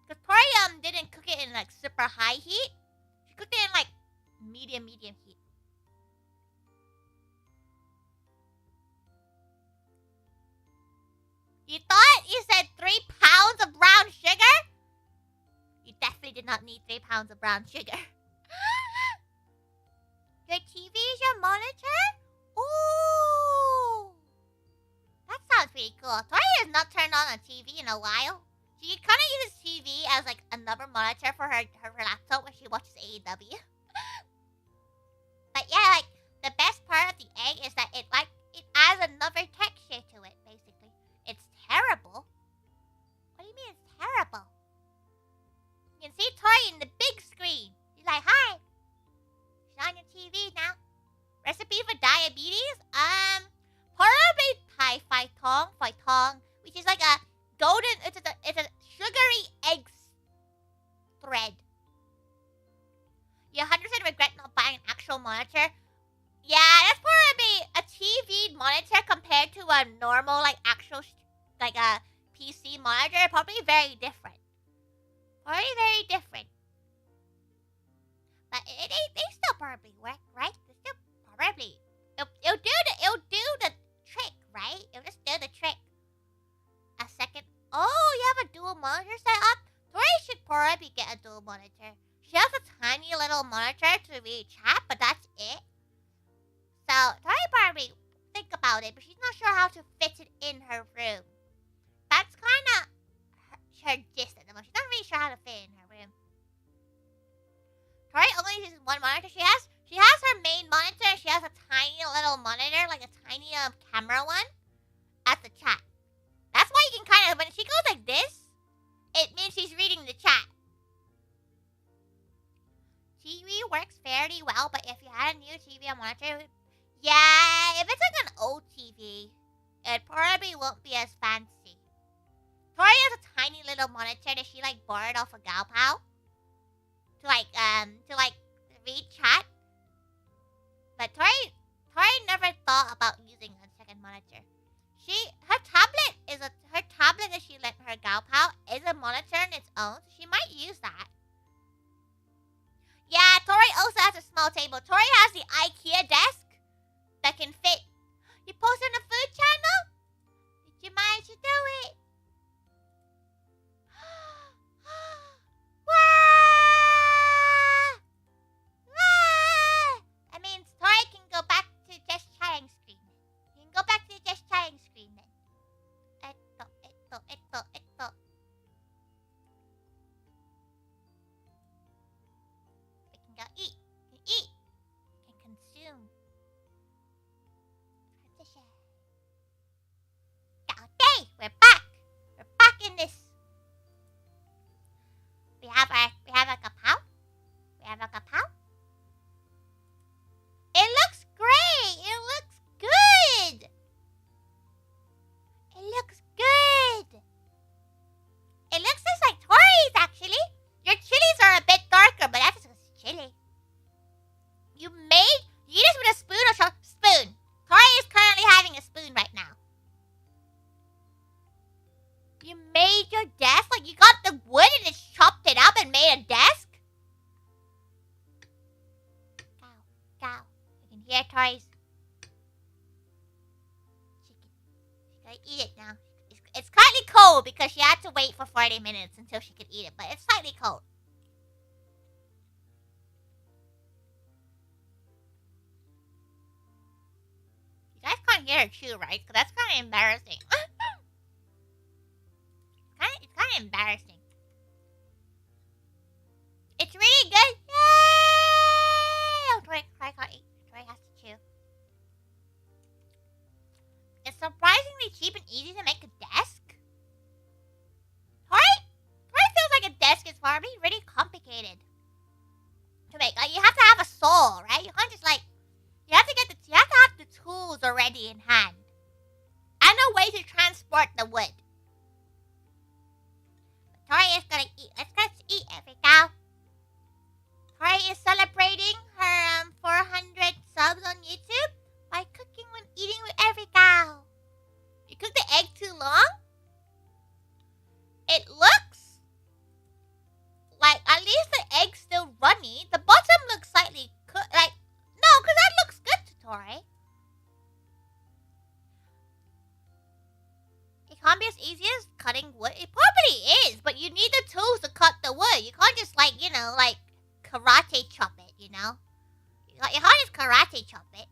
Because Tori didn't cook it in like super high heat. She cooked it in like medium heat. You thought you said 3 pounds of brown sugar? You definitely did not need 3 pounds of brown sugar. Your TV is your monitor? Ooh! That sounds pretty cool. Tori has not turned on a TV in a while. She kind of uses TV as like another monitor for her laptop when she watches AEW. But yeah, like the best part of the egg is that it adds another texture to it, basically. It's terrible. What do you mean it's terrible? You can see Tori in the big screen. She's like, hi. She's on your TV now. Recipe for diabetes? Probably Thai Faitong, which is like a golden, it's a sugary egg thread. You 100% regret not buying an actual monitor? Yeah, that's probably a TV monitor compared to a normal, like, actual, like, a PC monitor. Probably very different. Probably very different. But they still probably work, right? They still probably... It'll do the trick, right? It'll just do the trick. A second... Oh, you have a dual monitor set up? Tori should probably get a dual monitor. She has a tiny little monitor to read chat, but that's it. So, Tori probably think about it, but she's not sure how to fit it in her room. That's kind of her gist at the moment. She's not really sure how to fit it in her room. Tori only uses one monitor. She has her main monitor. She has a tiny little monitor, like a tiny camera one, at the chat. That's why you can kind of, when she goes like this, it means she's reading the chat. TV works fairly well, but if you had a new TV or monitor, yeah, if it's like an old TV, it probably won't be as fancy. Tori has a tiny little monitor that she like borrowed off of GaooO to read chat. But Tori never thought about using a second monitor. Her tablet that she lent her GaooO is a monitor on its own, so she might use that. Yeah, Tori also has a small table. Tori has the IKEA desk that can fit. You post on the food channel? Did you mind to do it? That means Tori can go back to just chatting screen. You can go back to just chatting screen then. We can go eat. Can consume. Okay, we're back. We're back in this. We have a gapao. It looks great. It looks good. It looks just like Tori's, actually. Your chilies are a bit darker, but that's just chili. You eat this with a spoon or spoon. Tori is currently having a spoon right now. You made your desk? Like you got the wood and just chopped it up and made a desk? Cow. You can hear Tori's chicken. She's gonna eat it now. It's slightly cold because she had to wait for 40 minutes until she could eat it, but it's slightly cold. You guys can't hear her chew, right? Because that's kind of embarrassing. It's kind of embarrassing. like, like karate chop it, You can't just karate chop it.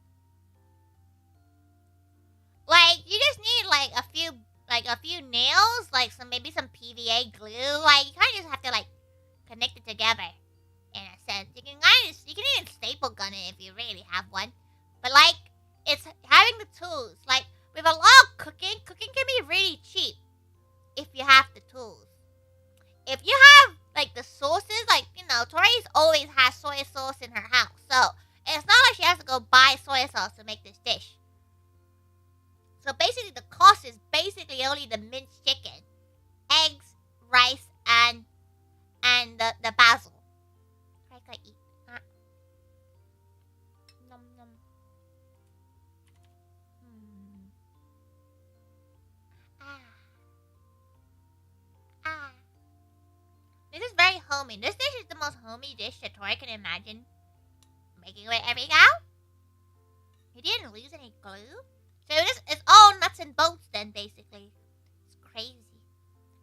Like, you just need like a few nails, like maybe some PVA glue. Like, you kind of just have to like connect it together. In a sense, you can even staple gun it if you really have one. But like, it's having the tools. Like, with a lot of cooking can be really cheap if you have the tools. If you have like the sauces, like Tori's always has soy sauce in her house, so it's not like she has to go buy soy sauce to make this dish. So basically, the cost is basically only the minced chicken, eggs, rice, and the basil. I gotta eat. Nom nom. This is very homey. This dish is the most homey dish that Tori can imagine making with every cow. He didn't lose any glue. So it's all nuts and bolts then, basically. It's crazy.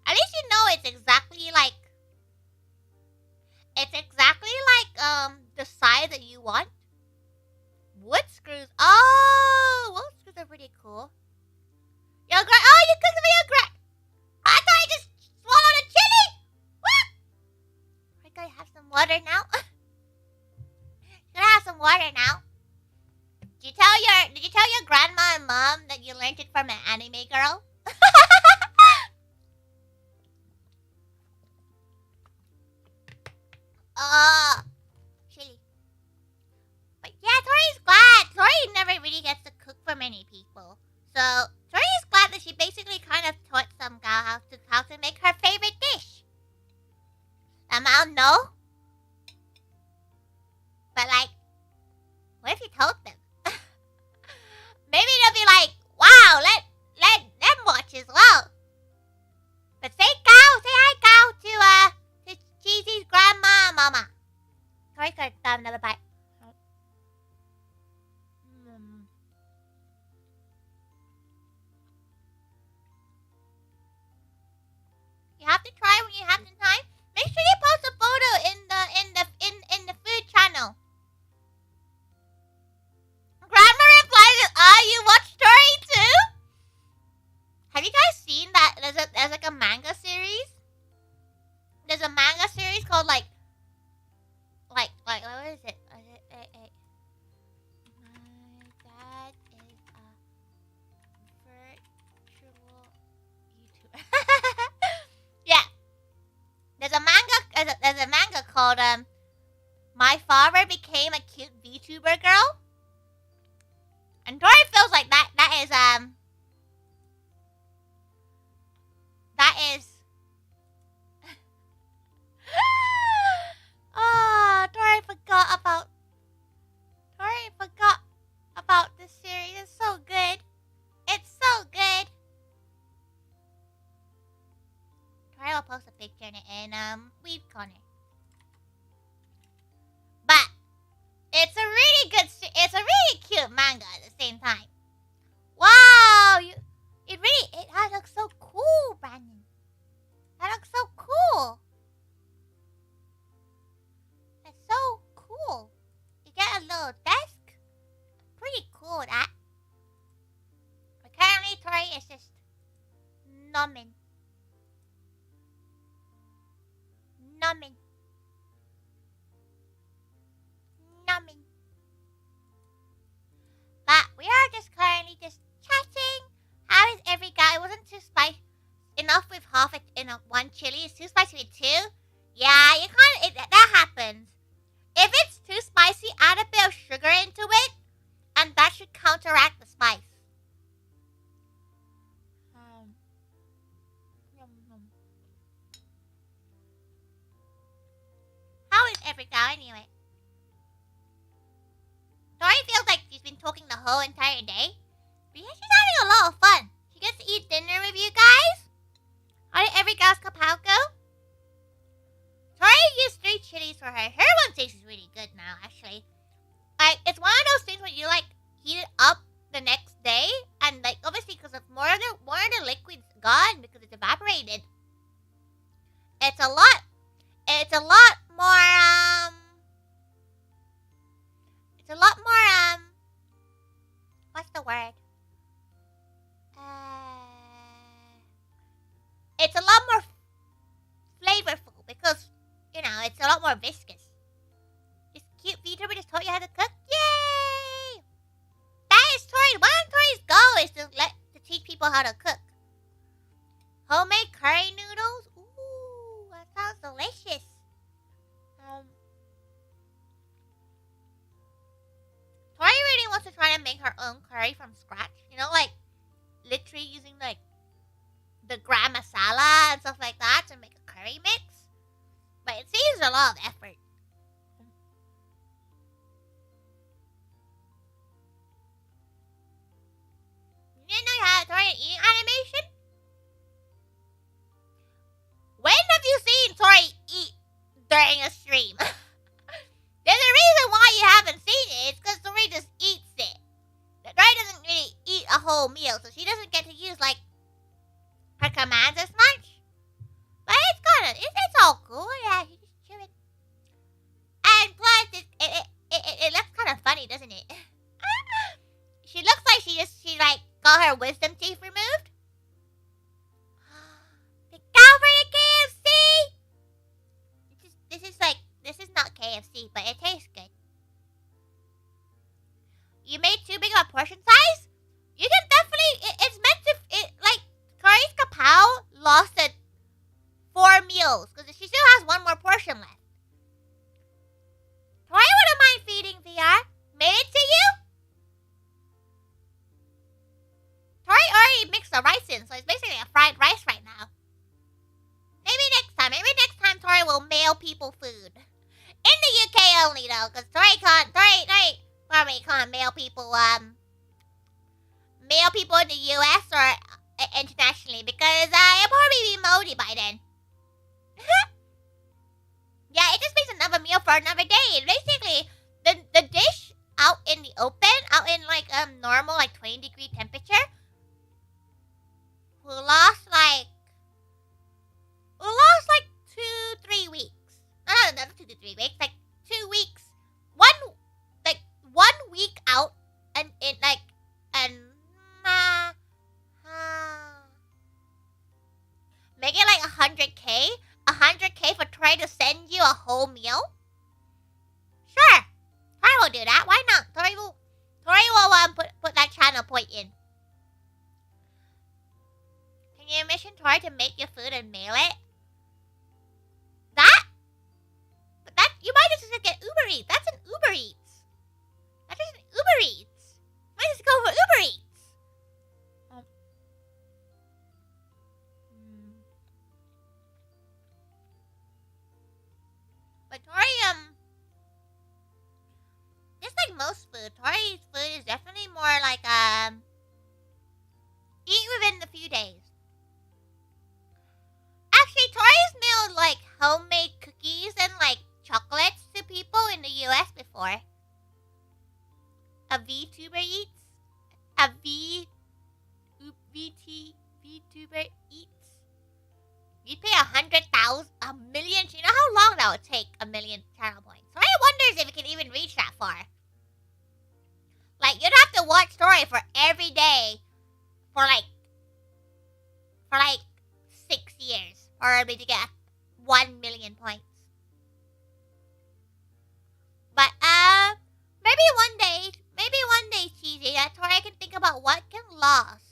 At least you know it's exactly like the size that you want. Wood screws. Oh, wood screws are pretty cool. You cooked for your I thought I just swallowed a chili. What? I gotta have some water now. Gonna have some water now. Did you tell your grandma and mom that you learned it from an anime girl? Chili. But yeah, Tori's glad. Tori never really gets to cook for many people. So Tori's glad that she basically kind of taught some gal how to make her favorite dish. Somehow no. But like, what if you told them? Maybe they'll be like, wow, let them watch as well. But say hi cow to Cheesy's grandma, mama. Tori could have another bite. You have to try when you have the time. Make sure you post a photo in the food channel. Grandma replies, you watch Tori too? Have you guys seen that? There's like a manga series. There's a manga series called like what is it? My dad is a virtual YouTuber. Yeah. There's a manga called My Father Became a Cute VTuber Girl. And Tori feels like that is Tori forgot about this series. It's so good. It's so good. Tori will post a picture in Weave Corner. But it's a really cute manga at the same time. Wow, that looks so cool, Brandon. That looks so cool. That's so cool. You get a little desk. Pretty cool, that. But currently, Tori is just numbing. But we are just currently just chatting. How is every guy? It wasn't too spicy. Enough with one chili. It's too spicy with two. Yeah, that happens. If it's too spicy, add a bit of sugar into it, and that should counteract the spice. How is every guy anyway? Tori feels like she's been talking the whole entire day. But yeah, she's having a lot of fun. She gets to eat dinner with you guys. How did every gal's Kra Pao go? Tori used 3 chilies for her. Her one tastes really good now, actually. Like, it's one of those things where you, like, heat it up the next day. And, like, obviously, because of more of the liquid's gone because it's evaporated. It's a lot more more viscous. This cute VTuber just taught you how to cook. Yay! That is Tori. One of Tori's goal is to teach people how to cook. Homemade curry noodles. Ooh, that sounds delicious. Tori really wants to try to make her own curry from scratch. You know, like literally using like the gram masala and stuff like that to make a curry mix. But it seems a lot of effort. You didn't know how to Tori eat animation? When have you seen Tori eat during a stream? There's a reason why you haven't seen it. It's because Tori just eats it. Tori doesn't really eat a whole meal, so she doesn't get to use like her commands as much. But it's all cool. Yeah, she's just chewing. And plus, it looks kind of funny, doesn't it? She looks like she like got her wisdom teeth removed. Look out for the KFC! This is not KFC, but it tastes good. You made too big of a portion size? You can definitely, it's meant to, like, Kra Pao lost it 4 meals, because she still has 1 more portion left. Tori wouldn't mind feeding VR. Made it to you? Tori already mixed the rice in, so it's basically a fried rice right now. Maybe next time Tori will mail people food. In the UK only though, because Tori probably can't mail people in the US or internationally, because it'll probably be moldy by then. Yeah, it just makes another meal for another day. Basically, the dish out in the open, out in like normal like 20-degree temperature, will last like 2-3 weeks. Not 2 to 3 weeks, like 2 weeks. 1 week out and it like make it like 100K for Tori to send you a whole meal. Sure, Tori will do that. Why not? Tori will put that channel point in. Can you mission Tori to make your food and mail it? That you might just get Uber Eats. That's an Uber Eats. That is an Uber Eats. Might just go for Uber Eats. But Tori, just like most food, Tori's food is definitely more like eat within a few days. Actually, Tori's mailed like homemade cookies and like chocolates to people in the US before. A VTuber eats. A VTuber eats. You'd pay 100,000, a million. You know how long that would take? 1 million channel points. Tori wonders if it can even reach that far. Like you'd have to watch Tori for every day for like 6 years for me to get 1 million points. But maybe one day, Cheesy, that Tori can think about what can last.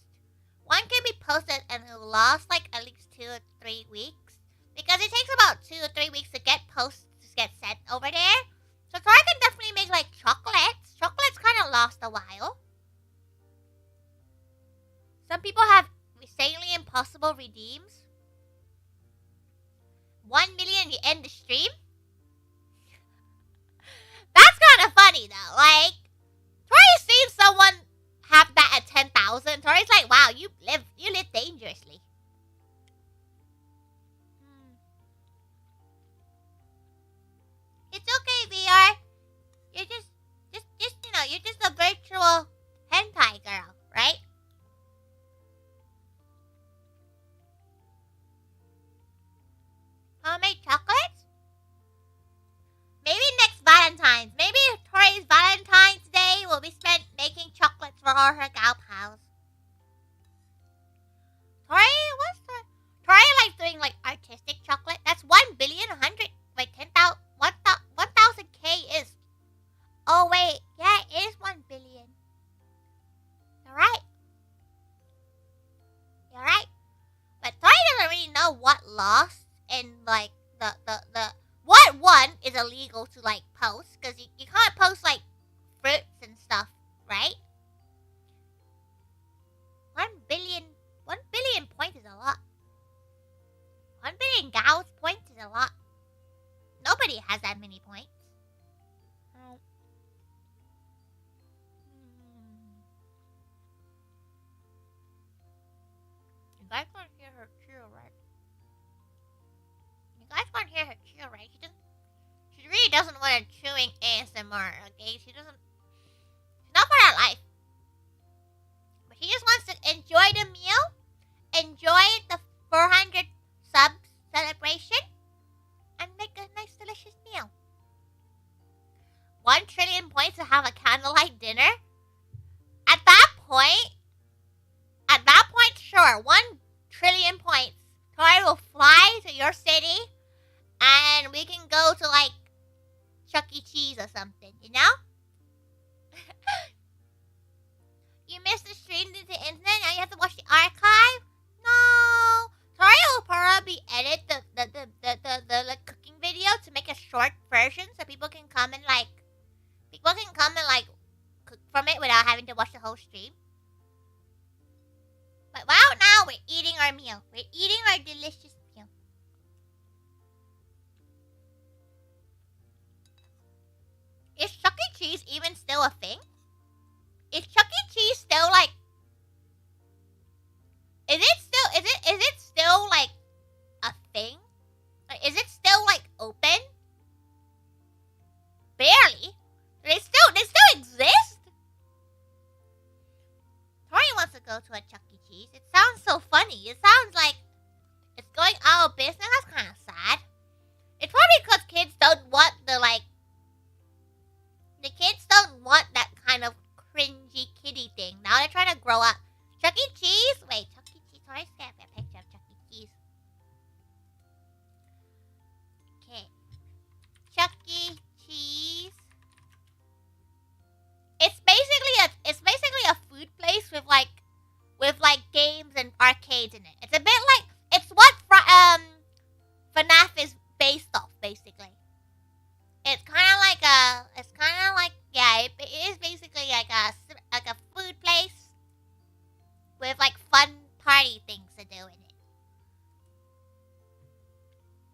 One can be posted and it will last like at least 2 or 3 weeks, because it takes about 2 or 3 weeks to get posts to get sent over there. So Tori can definitely make like chocolates. Chocolates kind of last a while. Some people have insanely impossible redeems. 1 million, you end the stream. That's kind of funny though. Like, Tori's seen someone have that at 10,000. Tori's like, wow, you live dangerously. It's okay, VR. You're just you're just a virtual hentai girl, right? Homemade chocolates? Maybe next Valentine's. Maybe Tori's Valentine's Day will be spent making chocolates for all her gal pals. Tori what one is illegal to like post because you can't post like fruits and stuff, right? 1 billion points is a lot. 1 billion GaooO points is a lot. Nobody has that many points. You guys can't hear her chew, right? You guys can't hear her chew, right? She really doesn't want a chewing ASMR, okay? She's not for that life. But she just wants to enjoy the meal, enjoy the 400 subs celebration, and make a nice delicious meal. 1 trillion points to have a candlelight dinner? At that point, sure, 1 trillion points. Tori will fly to your city, and we can go to like Chuck E. Cheese or something, you know? You missed the stream due to the internet, now you have to watch the archive? No. Tori will probably edit the like, cooking video to make a short version so people can come and like cook from it without having to watch the whole stream. But wow, now we're eating our meal. We're eating our delicious meal. Is Chuck E. Cheese even still a thing? Is Chuck E. Cheese still like... Is it still like a thing? Like, is it still like open? Barely. They still exist? Tori wants to go to a Chuck E. Cheese. It sounds so funny. It sounds like it's going out of business. That's kind of sad. It's probably because kids don't want the kids don't want that kind of cringy kiddie thing. Now they're trying to grow up. Chuck E. Cheese? Wait, Chuck E. Cheese. Tori's gonna have a picture of Chuck E. Cheese. Okay. Chuck E. Cheese. It's basically a food place with like games and arcades in it. It's a bit like it's what FNAF is based off, basically. It is basically like a food place with like fun party things to do in it.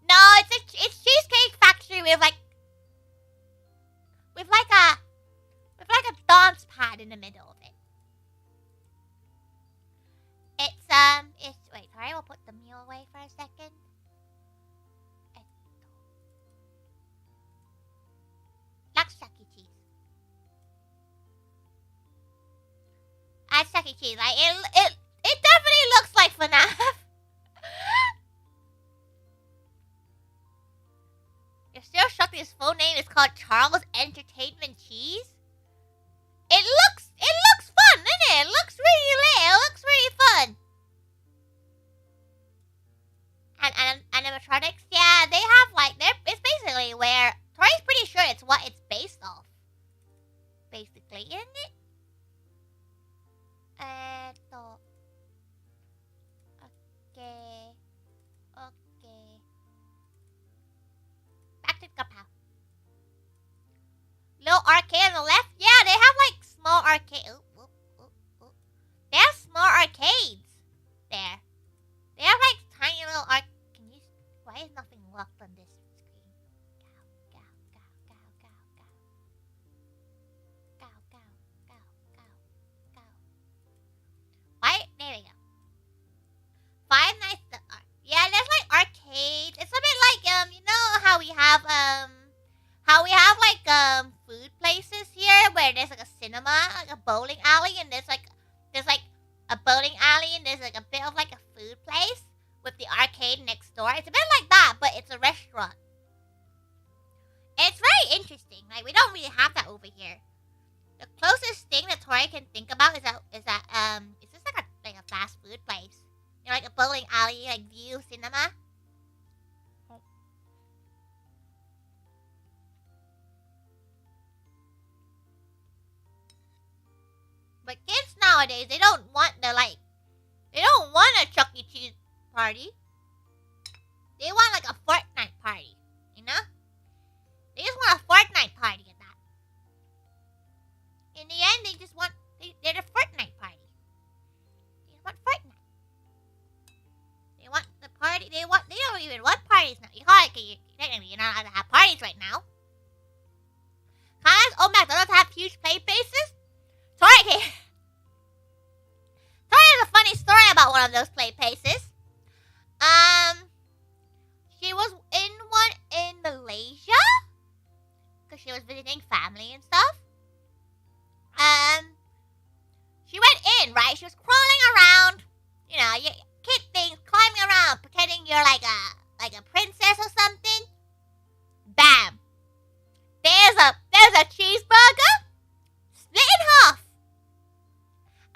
No, it's Cheesecake Factory with like a dance pad in the middle of it. Wait, sorry, we'll put the meal away for a second. That's Chuck E. Cheese. That's Chuck E. Cheese. Like, it definitely looks like FNAF. You're still shocked his full name is called Charles Entertainment Cheese? It looks fun, doesn't it? It looks really lit. It looks really fun. And animatronics, yeah, they have like it's basically where Tori's pretty sure it's what it's based off. Basically, isn't it? Okay. Back to Kra Pao. Little arcade on the left? Yeah, they have like small arcade. They have small arcades there. They have like tiny little why is nothing locked on this screen? Why? There we go. Five Nights at the yeah, there's like arcades. It's a bit like you know how we have like food places here where there's like a cinema, like a bowling alley, and there's like a bowling alley and there's like a bit of like a food place with the arcade next door. It's a bit like that, but it's a restaurant. It's very interesting. Like, we don't really have that over here. The closest thing that Tori can think about is just like a fast food place. You know, like a bowling alley, like View Cinema. But kids nowadays, they don't want a Chuck E. Cheese party. They want like a Fortnite party. not allowed to have parties right now. Cause old McDonald's have huge play places. Tori has a funny story about one of those play places. She was in one in Malaysia because she was visiting family and stuff. She went in, right? She was crawling around, you know, kid things, climbing around, pretending you're like a princess or something. Bam! There's a cheeseburger split in half.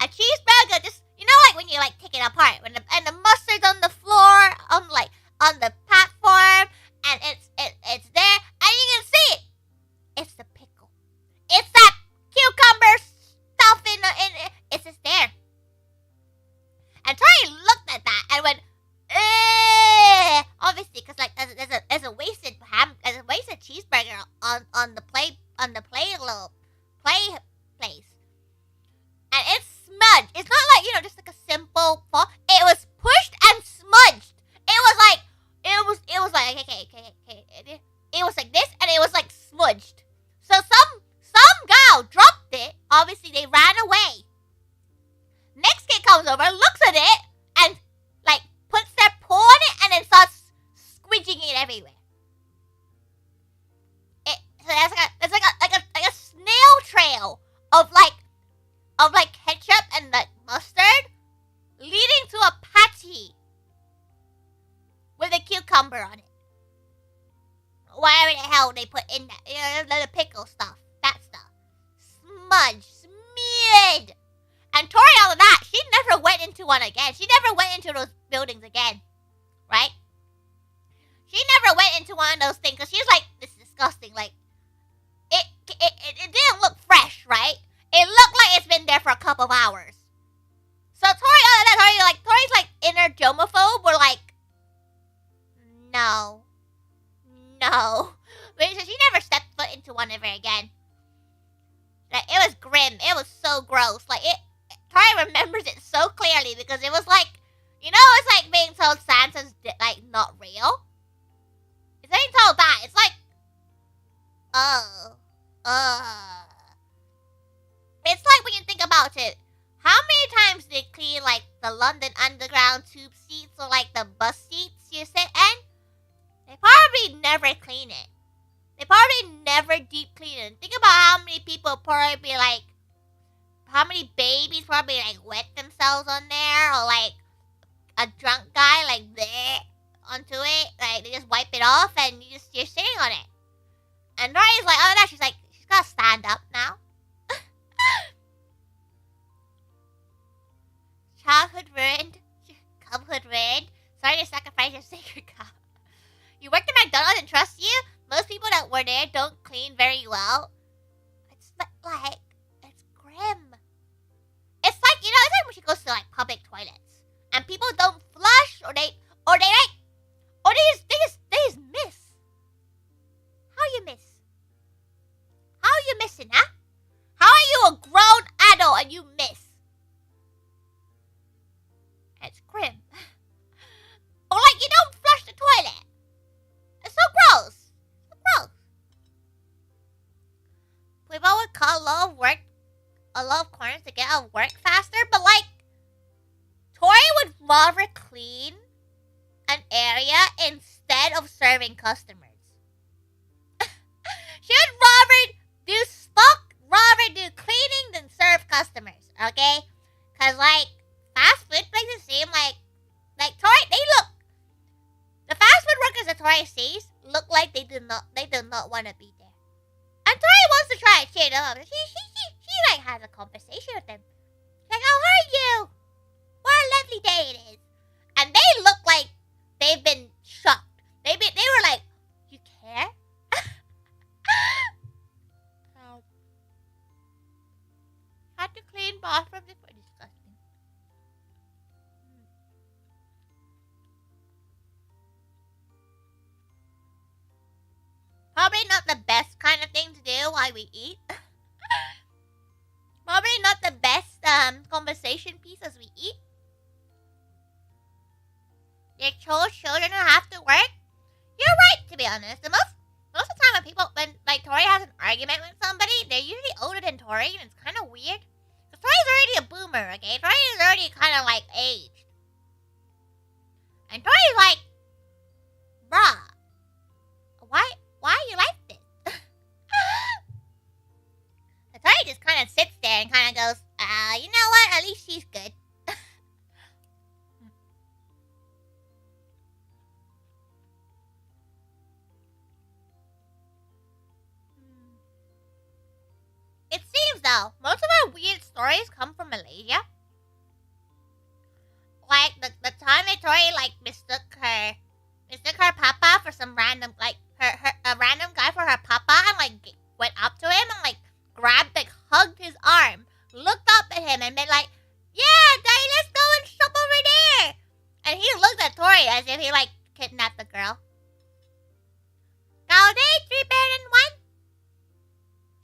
A cheeseburger, just, you know, like when you like take it apart, and the mustard's on the floor, on the platform, and it's there, and you can see it. It's the pickle. It's that cucumber stuff in it's just there. And Tori looked at that and went, obviously, because like there's a wasted cheeseburger on the play place, and it's smudged. It's not like, you know, just like a simple fall. It was pushed and smudged. It was like okay. It was like this, and it was like smudged. So some gal dropped it. Obviously, they ran away. Next kid comes over, looks at it, and like puts their paw on it, and then starts squidging it everywhere. So there's like a snail trail of ketchup and like mustard leading to a patty with a cucumber on it. Whatever the hell they put in that, you know, the pickle stuff, that stuff, smudged, smeared. And Tori, all of that, she never went into one again. She never went into those buildings again, right? She never went into one of those things because she was like, this is disgusting. Like, it didn't look fresh, right? It looked like it's been there for a couple of hours. So Tori, all of that, Tori's like inner germaphobe. We're like, no. So she never stepped foot into one ever again. Like, it was grim. It was so gross. Like, Tori remembers it so clearly because it was like, you know, it's like being told Santa's like not real. It's being told that. It's like, it's like when you think about it, how many times did they clean like the London Underground tube seats or like the bus seats you sit in? They probably never clean it. They probably never deep clean it. Think about how many people probably like, how many babies probably like wet themselves on there, or like a drunk guy like bleh onto it. Like they just wipe it off and you're sitting on it. And Nori's like, oh no, she's gotta stand up now. Childhood ruined. Cubhood ruined. Sorry to sacrifice your sacred cow. You worked at McDonald's and trust you? Most people that were there don't clean very well. It's like, it's grim. It's like, you know, it's like when she goes to like public toilets and people don't flush or they just miss. How you miss? How you missing, huh? How are you a grown adult and you miss? It's grim. Or like you don't flush the toilet. It's so gross. People would cut a lot of corners to get out of work faster, but like Tori would rather clean an area instead of serving customers. She would rather do cleaning than serve customers, okay? Cause like fast food places seem like Tori, the fast food workers that Tori sees look like they do not want to be there. And Tori wants to try and cheer them up. She like has a conversation with them. Like, how are you? What a lovely day it is. And they look like they've been shocked. They were like, you care? Had to clean bathrooms. It's pretty disgusting. Probably not the best kind of thing to do while we eat. Probably not the best conversation piece as we eat. Your children who have to work. You're right, to be honest. The most Most of the time when like Tori has an argument with somebody, they're usually older than Tori, and it's kind of weird. Because Tori's already a boomer, okay? Tori is already kind of like aged. And Tori's like, bruh, why you like this? And Tori just kind of sits there and kind of goes, you know what? At least she's good. It seems though, most of our weird stories come from Malaysia. Like the time that Tori like mistook her papa for some random like a random guy for her papa and like went up to him and like grabbed like hugged his arm, looked up at him and been like, yeah, Daddy, let's go and shop over there. And he looked at Tori as if he like kidnapped the girl. Gao Day, 3 bear and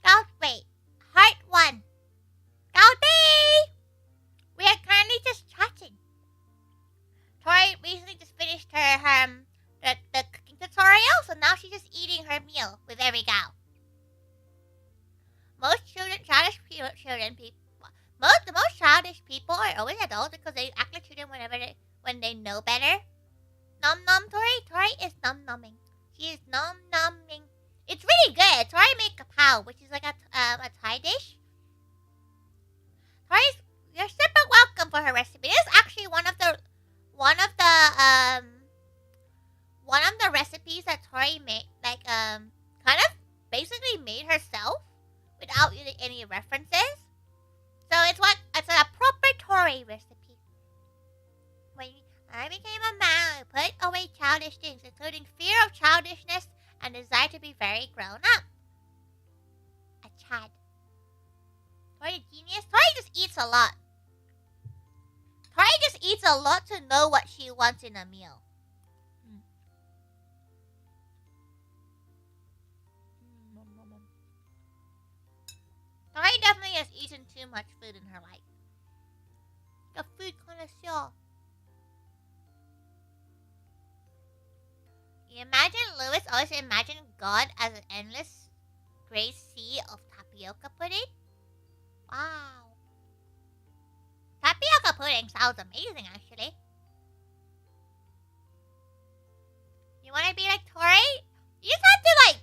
1. Wait. Heart 1. Gao Day! We are currently just chatting. Tori recently just finished the cooking tutorial, so now she's just eating her meal with every Gao. The most childish people are always adults because they act like children when they know better. Nom nom Tori. Tori is nom nomming. She is nom nomming. It's really good. Tori made Kra Pao, which is like a Thai dish. You're super welcome for her recipe. This is actually one of the recipes that Tori made, like kind of basically made herself without using any references. So it's a proper Tori recipe. When I became a man, I put away childish things, including fear of childishness and desire to be very grown up. A Chad. Tori genius. Tori just eats a lot. Tori just eats a lot to know what she wants in a meal. Tori definitely has eaten too much food in her life. The food connoisseur. You imagine Lewis always imagined God as an endless gray sea of tapioca pudding? Wow. Tapioca pudding sounds amazing, actually. You want to be like Tori? You just have to, like...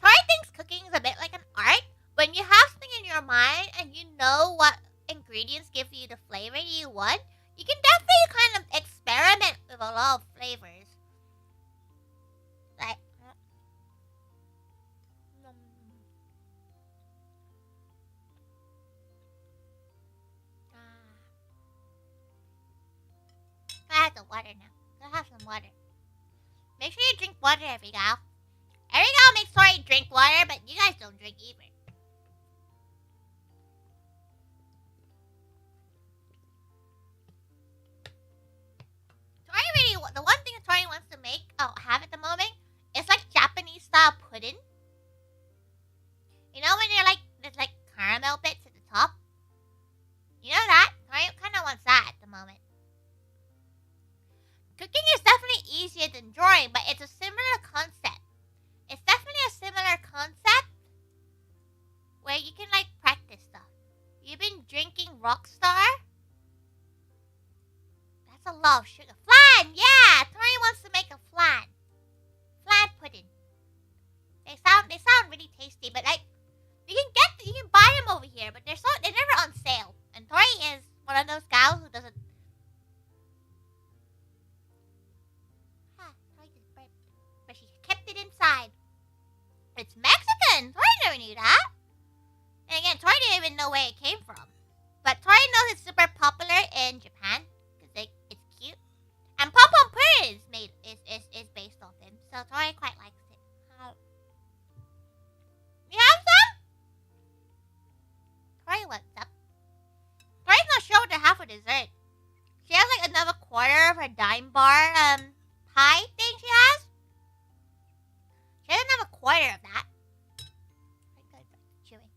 Tori thinks cooking is a bit like an art. When you have something in your mind and you know what ingredients give you the flavor you want, you can definitely kind of experiment with a lot of flavors. Like... I have the water now. I'll have some water. Make sure you drink water, every gal. Every gal makes Tori drink water, but you guys don't drink either. Tori really, the one thing that Tori wants to have at the moment, is like Japanese style pudding. You know when you're like, there's like caramel bits at the top? You know that? Tori kind of wants that at the moment. Cooking is definitely easier than drawing, but it's a similar concept. It's definitely a similar concept where you can like practice stuff. You've been drinking Rockstar? That's a lot of sugar. Flan! Yeah! Tori wants to make a flan. Flan pudding. They sound really tasty, but like you can buy them over here, but they're never on sale. And Tori is one of those gals who doesn't. But she kept it inside. It's Mexican! Tori never knew that. And again, Tori didn't even know where it came from. But Tori knows it's super popular in Japan. Because it's cute. And Pom Pom Pudding is based off him. So Tori quite likes it. You have some? Tori, what's up? Tori's not sure what to have for dessert. She has like another quarter of her dime bar pie thing she has. She doesn't have a quarter of that. Chewing.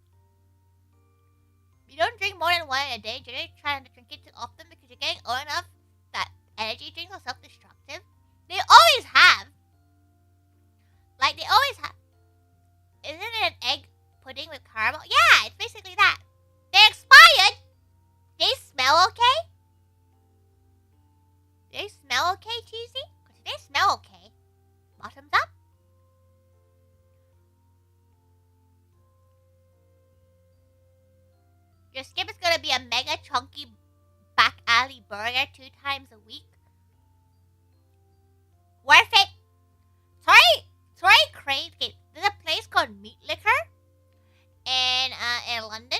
You don't drink more than one a day. You're trying to drink it too often because you're getting old enough that energy drinks are self-destructive. They always have. Like, they always have... Isn't it an egg pudding with caramel? Yeah, it's basically that. They expired. They smell okay? They smell okay, Cheesy? Because they smell okay. Bottoms up. Your skip is gonna be a mega chunky back alley burger 2 times a week. Worth it. Tori craved it. There's a place called Meat Liquor in London.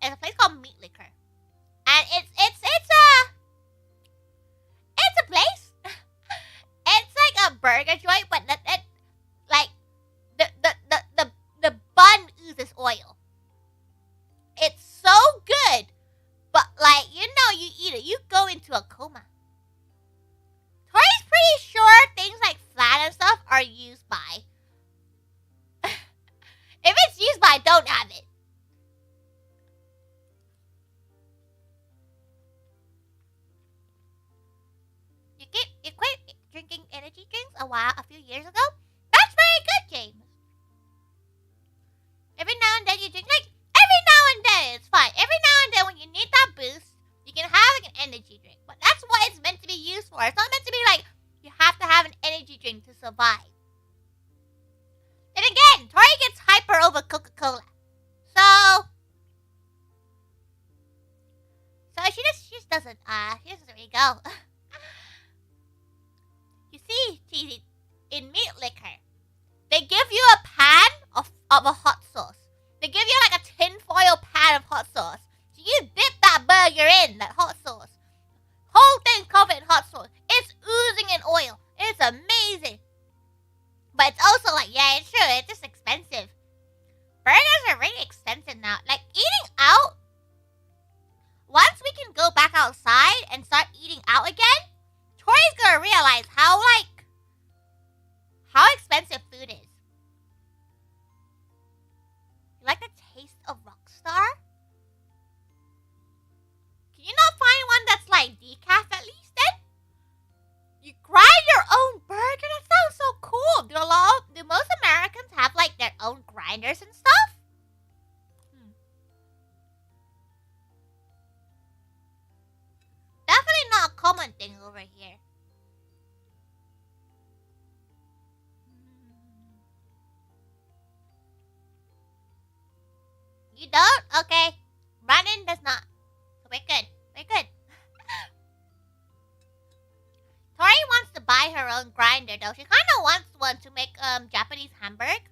There's a place called Meat Liquor, and it's a place. It's like a burger joint, but like the bun oozes oil. It's so good, but like you eat it, you go into a coma. Tori's pretty sure things like flat and stuff are used by. If it's used by, don't have it. You quit drinking energy drinks a few years ago? That's very good, James. Every now and then you drink, like, every now and then it's fine. Every now and then when you need that boost, you can have like an energy drink. But that's what it's meant to be used for. It's not meant to be like, you have to have an energy drink to survive. And again, Tori gets hyper over Coca-Cola. So she just doesn't really go. You see, Cheesy, in Meat Liquor, they give you a pan of a hot sauce. They give you like a tinfoil pan of hot sauce. So you dip that burger in that hot sauce. Whole thing covered in hot sauce. It's oozing in oil. It's amazing. But it's also like, yeah, it's true. It's just expensive. Burgers are really expensive now. Like, eating out, once we can go back outside and start eating out again, Tori's gonna realize how expensive food is. You like the taste of Rockstar? Can you not find one that's like decaf at least then? You grind your own burger? That sounds so cool. Do most Americans have like their own grinders and stuff? Definitely not a common thing over here. You don't? Okay. Brandon does not. So we're good. We're good. Tori wants to buy her own grinder though. She kind of wants one to make Japanese hamburger.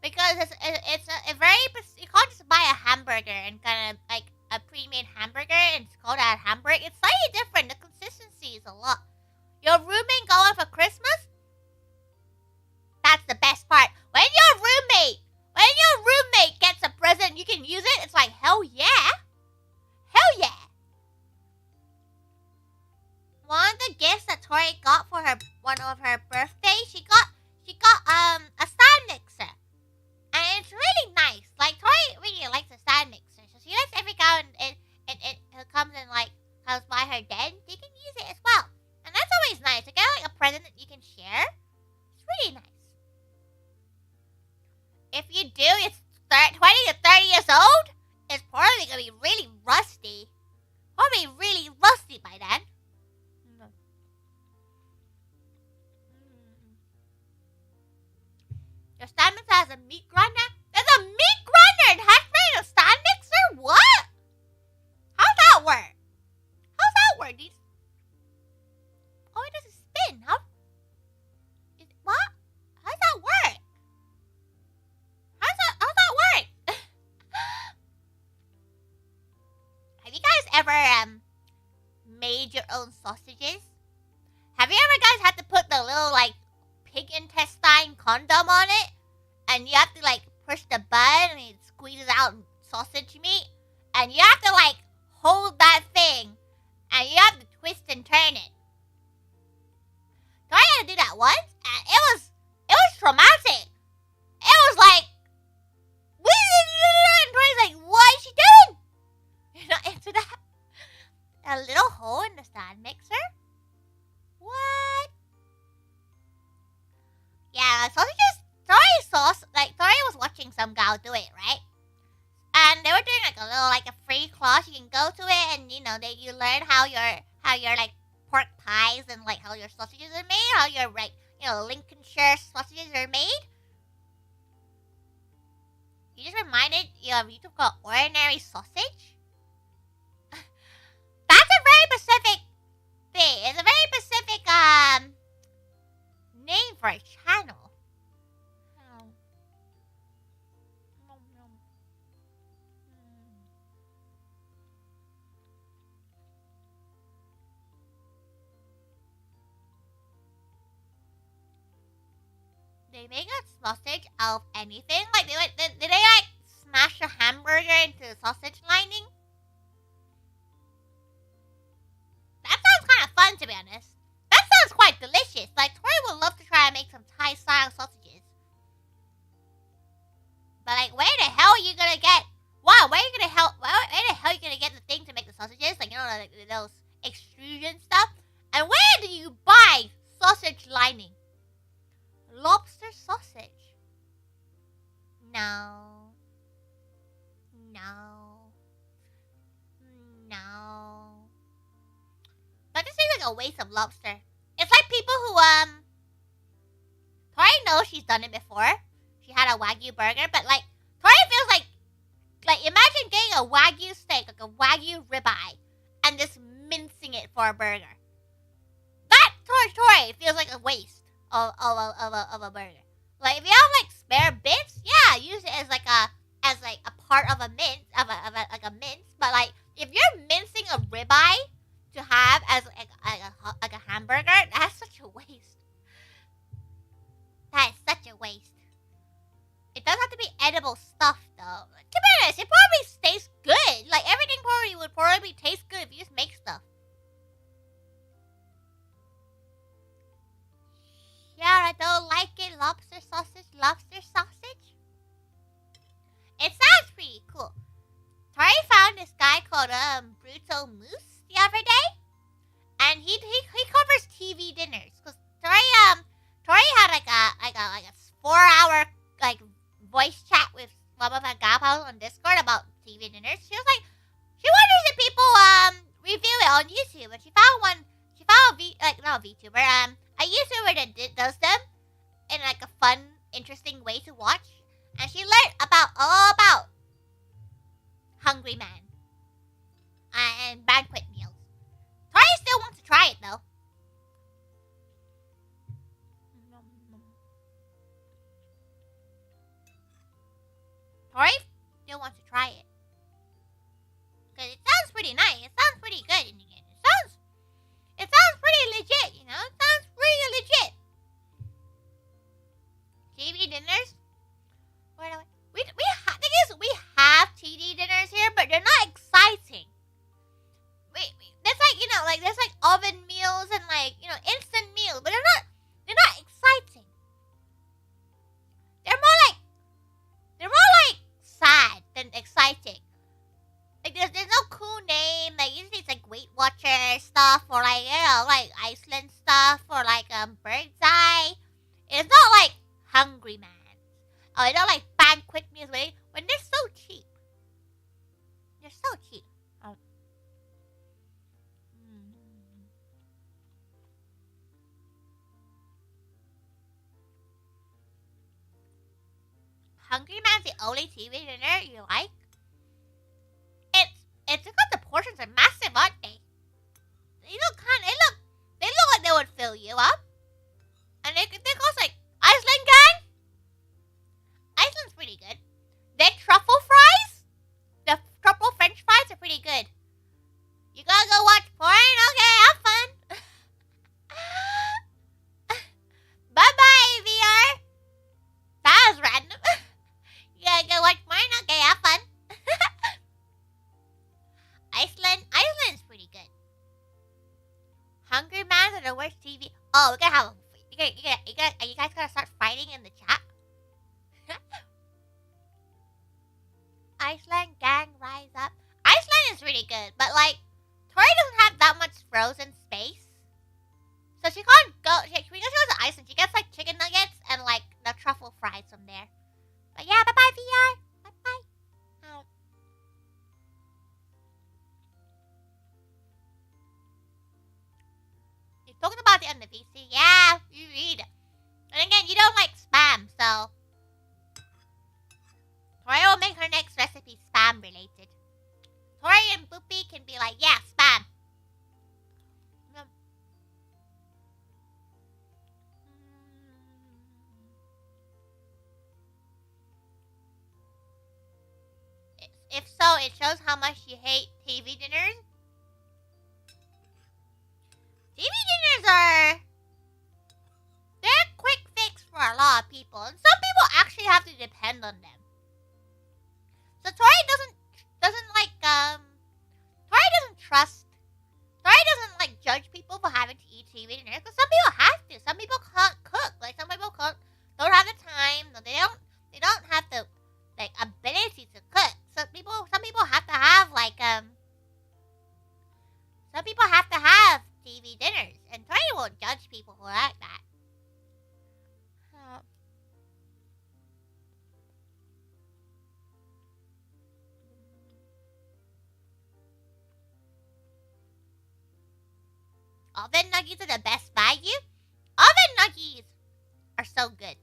Because it's a very... You can't just buy a hamburger and kind of like a pre-made hamburger and it's called a hamburger. It's slightly different. The consistency is a lot. Your roommate going for Christmas? That's the best part. When your roommate gets a present, you can use it. It's like, hell yeah. Hell yeah. One of the gifts that Tori got for one of her birthdays, she got a stand mixer. And it's really nice. Like, Tori really likes a stand mixer. So she lets every guy it comes and like comes by her den, they can use it as well. And that's always nice. To get like a present that you can share. It's really nice. If you do, it's 20 to 30 years old. It's probably gonna be really rusty. Probably really rusty by then. Your stand mixer has a meat grinder? There's a meat grinder and has made a stand mixer? What? How's that work? How's that work? Oh, it doesn't spin. What? How's that work? How's that work? Have you guys ever made your own sausages? Have you ever guys had to put the little like pig intestine condom on it? And you have to like push the button and it squeezes out sausage meat. And you have to like hold that thing. And you have to twist and turn it. So I had to do that once. And it was traumatic. It was like... And Tori's like, what is she doing? You're not into that? A little hole in the stand mixer? What? Yeah, sausages GaooO do it, right? And they were doing like a little like a free class. You can go to it, and you learn how your like pork pies and like how your sausages are made, how your like Lincolnshire sausages are made. You just reminded of YouTube called ordinary sausage. That's a very specific thing. It's a very specific name for a channel. They make a sausage out of anything. Like did they like smash a hamburger into the sausage lining? That sounds kind of fun, to be honest. That sounds quite delicious. Like Tori would love to try and make some Thai style sausages. But like, where the hell are you gonna get? Wow, where the hell are you gonna get the thing to make the sausages? Like like those extrusion stuff. And where do you buy sausage lining? Lobster sausage. No. That just seems like a waste of lobster. It's like people who Tori knows she's done it before. She had a Wagyu burger, but like Tori feels like imagine getting a Wagyu steak, like a Wagyu ribeye, and just mincing it for a burger. That Tori feels like a waste of a burger. Like if you have like spare bits, yeah, use it as like a part of a mince like a mince. But like if you're mincing a ribeye to have as like a hamburger, that's such a waste. That is such a waste. It does have to be edible stuff though. To be honest, it probably tastes good. Like everything would probably taste good if you just make stuff. Yeah, I don't like it. Lobster sausage. It sounds pretty cool. Tori found this guy called Bruto Moose the other day, and he covers TV dinners. Cause Tori had like a 4-hour like voice chat with one of our Kra Pao on Discord about TV dinners. She was like, she wonders if people review it on YouTube, and she found not a VTuber, a YouTuber that does them in like a fun, interesting way to watch, and she learned all about Hungry Man and banquet meals. Tori still wants to try it though. Tori still wants to try it because it sounds pretty nice. It sounds pretty good in the end. It sounds pretty legit, you know? It sounds pretty legit. TV dinners? We have TV dinners here, but they're not exciting. There's like, there's like oven meals and like, instant meals, but they're not exciting. They're more like sad than exciting. Like there's no cool name. Like usually it's like Weight Watcher stuff or like like Iceland stuff or like Bird's Eye. It's not like Hungry Man. Oh, it's not like banquet meals when they're so cheap. They're so cheap. Oh. Hungry Man's the only TV dinner you like? It's because the portions are massive, aren't they? They look like they would fill you up. And they cost like Iceland gang. Iceland's pretty good. Their truffle fries, the truffle French fries are pretty good. You gotta go watch porn? Okay, have fun. Bye bye, VR. That was random. You gotta go watch porn? Okay, have fun. Iceland's pretty good. Hungry Man's are the worst TV. Oh, we're gonna have. You guys gonna start fighting in the chat? Iceland gang rise up. Iceland is really good, but like Tori doesn't have that much frozen space, so she can't go. Because she goes to Iceland, she gets like chicken nuggets and like the truffle fries from there. But yeah, bye bye VR. VC. Yeah, you read. And again, you don't like spam, so Tori will make her next recipe spam related. Tori and Boopy can be like, yeah, spam. If so, it shows how much you hate TV dinners. TV dinners they're a quick fix for a lot of people. And some people actually have to depend on them. So Tori doesn't like, Tori doesn't trust, Tori doesn't like judge people for having to eat TV dinners. Because some people have to. Some people can't cook. Like some people don't have the time. No, they don't have the like ability to cook. Some people have to have like some people have to have TV dinners, and Tori won't judge people who like that. Oven nuggies are the best value. Oven nuggies are so good.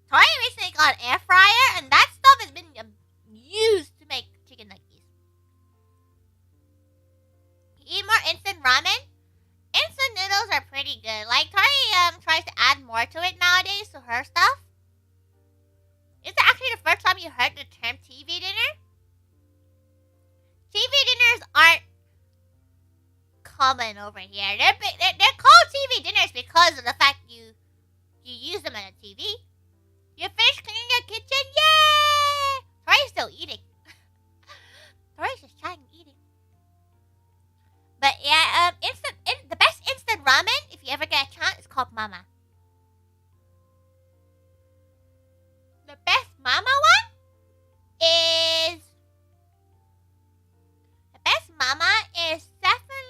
Tori recently got an air fryer, and that stuff has been used to make chicken nuggies. You eat more instant ramen? Instant noodles are pretty good. Like, Tori tries to add more to it nowadays to her stuff. Is it actually the first time you heard the term TV dinner? TV dinners aren't common over here. They're called TV dinners because of the fact you use them on a TV. You finished cleaning your kitchen? Yay! Tori's still eating. Tori's just trying eating. But yeah, the best instant ramen, if you ever get a chance, is called Mama. The best Mama one is definitely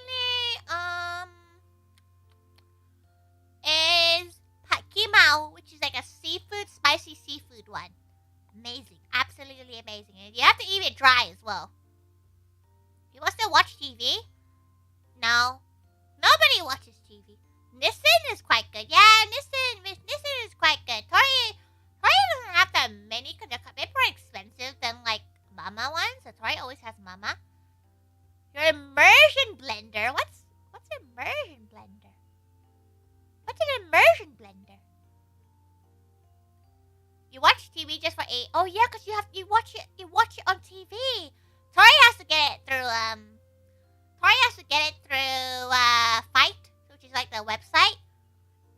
is Pakimao, which is like a spicy seafood one. Amazing. Absolutely amazing. And you have to eat it dry as well. You want to watch TV? No. Nobody watches TV. Nissin is quite good. Yeah, Nissin is quite good. Tori doesn't have that many because they're more expensive than like Mama ones. So Tori always has Mama. Your immersion blender. What's immersion blender? What's an immersion blender? You watch TV just for oh yeah, because you watch it on TV. Tori has to get it through Fight, which is like the website.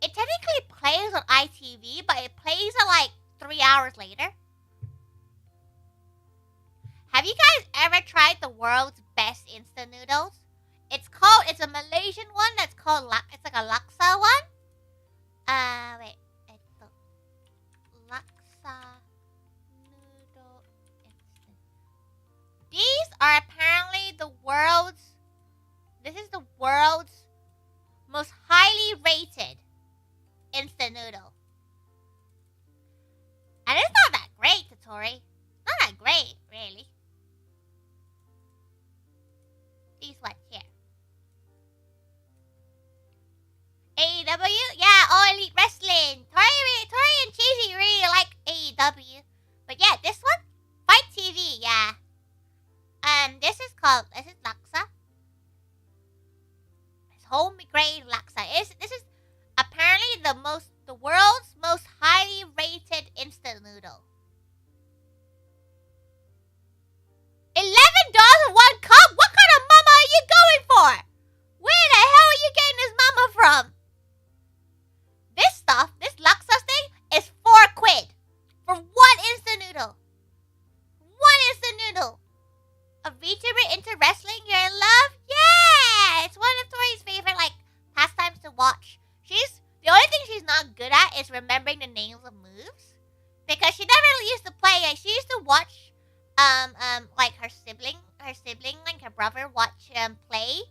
It technically plays on ITV, but it plays at like 3 hours later. Have you guys ever tried the world's best instant noodles? It's a Malaysian one that's called it's like a laksa one. Wait, it's the laksa noodle instant. These are apparently the world's most highly rated instant noodle. And it's not that great, Tori. Not that great, really. These ones here. AEW? Yeah, All Elite Wrestling. Tori and Cheesy really like AEW. But yeah, this one? Fight TV, yeah. This is laksa. It's home-grade laksa. This is apparently the world's most highly rated instant noodle. $11 one cup? What kind of mama are you going for? Where the hell are you getting this mama from? This stuff, this laksa thing, is £4 for one instant noodle. One instant noodle. A VTuber into wrestling, you're in love? Yeah! It's one of Tori's favorite, pastimes to watch. The only thing she's not good at is remembering the names of moves. Because she never really used to play. She used to watch, her sibling, her brother play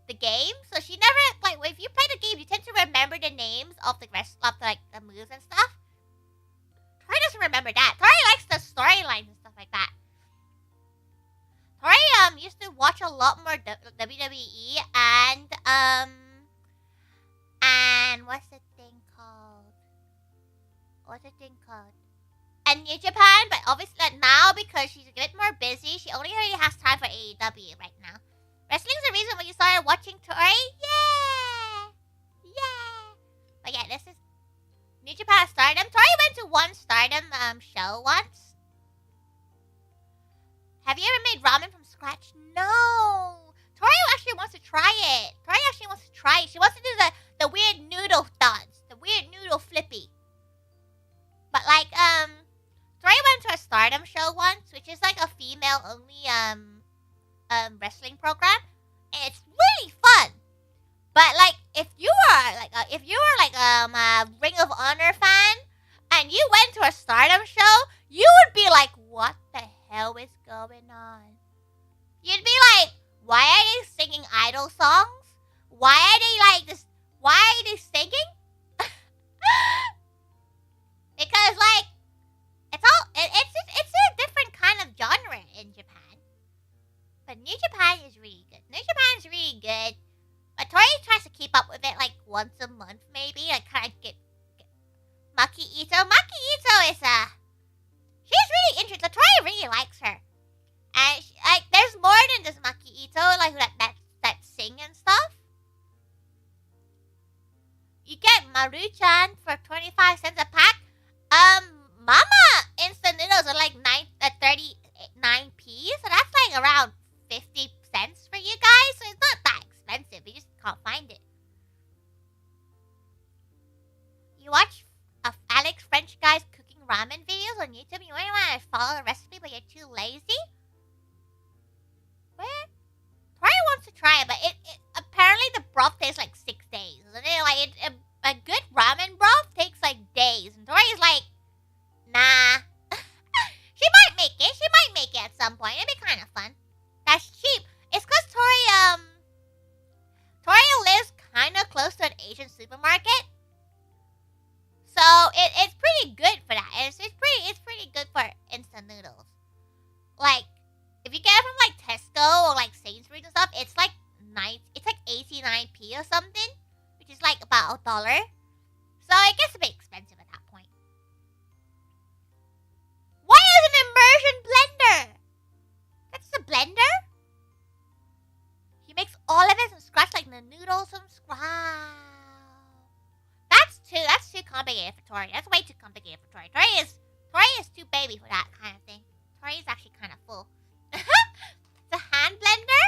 the game. So she never, if you play the game, you tend to remember the names of the moves and stuff. Tori doesn't remember that. Tori likes the storylines and stuff like that. Tori used to watch a lot more WWE and And what's the thing called? And New Japan, but obviously now because she's a bit more busy, she only really has time for AEW right now. Wrestling's the reason why you started watching Tori? Yeah! But yeah, this is New Japan Stardom. Tori went to one Stardom show once. Have you ever made ramen from scratch? No! Tori actually wants to try it. She wants to do the weird noodle dance. The weird noodle flippy. But like, Tori went to a Stardom show once, which is like a female-only wrestling program, and it's really fun. But like, if you were a Ring of Honor fan, and you went to a Stardom show, you would be like, what the hell is going on? You'd be like, why are they singing idol songs? Why are they singing? Because like, it's a different kind of genre in Japan. But New Japan is really good. But Tori tries to keep up with it like once a month maybe. Like kind of get Maki Ito. Maki Ito is she's really interesting. Tori really likes her. And like there's more than just Maki Ito, like that sing and stuff. You get Maruchan for 25 cents a pack. Mama instant noodles are like 39p, so that's like around 50 cents for you guys. So it's not that expensive. You just can't find it. You watch Alex French guys cooking ramen videos on YouTube. You only want to follow the recipe, but you're too lazy. Where? Tori wants to try it, but it apparently the broth takes like 6 days. Like a good ramen broth takes like days, and Tori's like, nah. She might make it at some point. It'd be kind of fun. That's cheap. It's because Tori lives kind of close to an Asian supermarket, so it's pretty good for that. It's pretty good for instant noodles. Like if you get it from like Tesco or like Sainsbury's and stuff, it's like 89p or something, which is like about $1. So it gets a bit expensive at that point. Why is an immersion blender? That's a blender? He makes all of it from scratch, like the noodles from scratch. That's too complicated for Tori. That's way too complicated for Tori. Tori is too baby for that kind of thing. Tori is actually kind of full. It's a hand blender.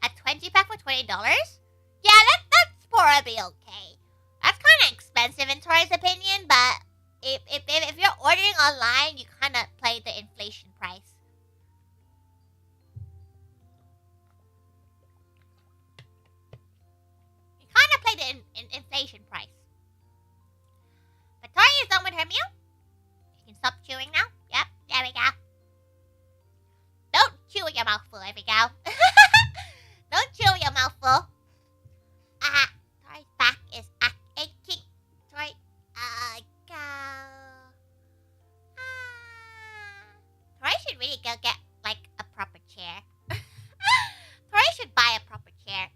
A 20-pack for $20. Yeah, that's probably okay. That's kind of expensive in Tori's opinion, but if you're ordering online, you kind of play the inflation price. You kind of play the inflation price. But Tori is done with her meal. You can stop chewing now. Yep, there we go. Don't chew with your mouth full, there we go. Don't chew with your mouth full. Tori's back is aching. Tori, go. Tori should really go get, like, a proper chair. Tori should buy a proper chair.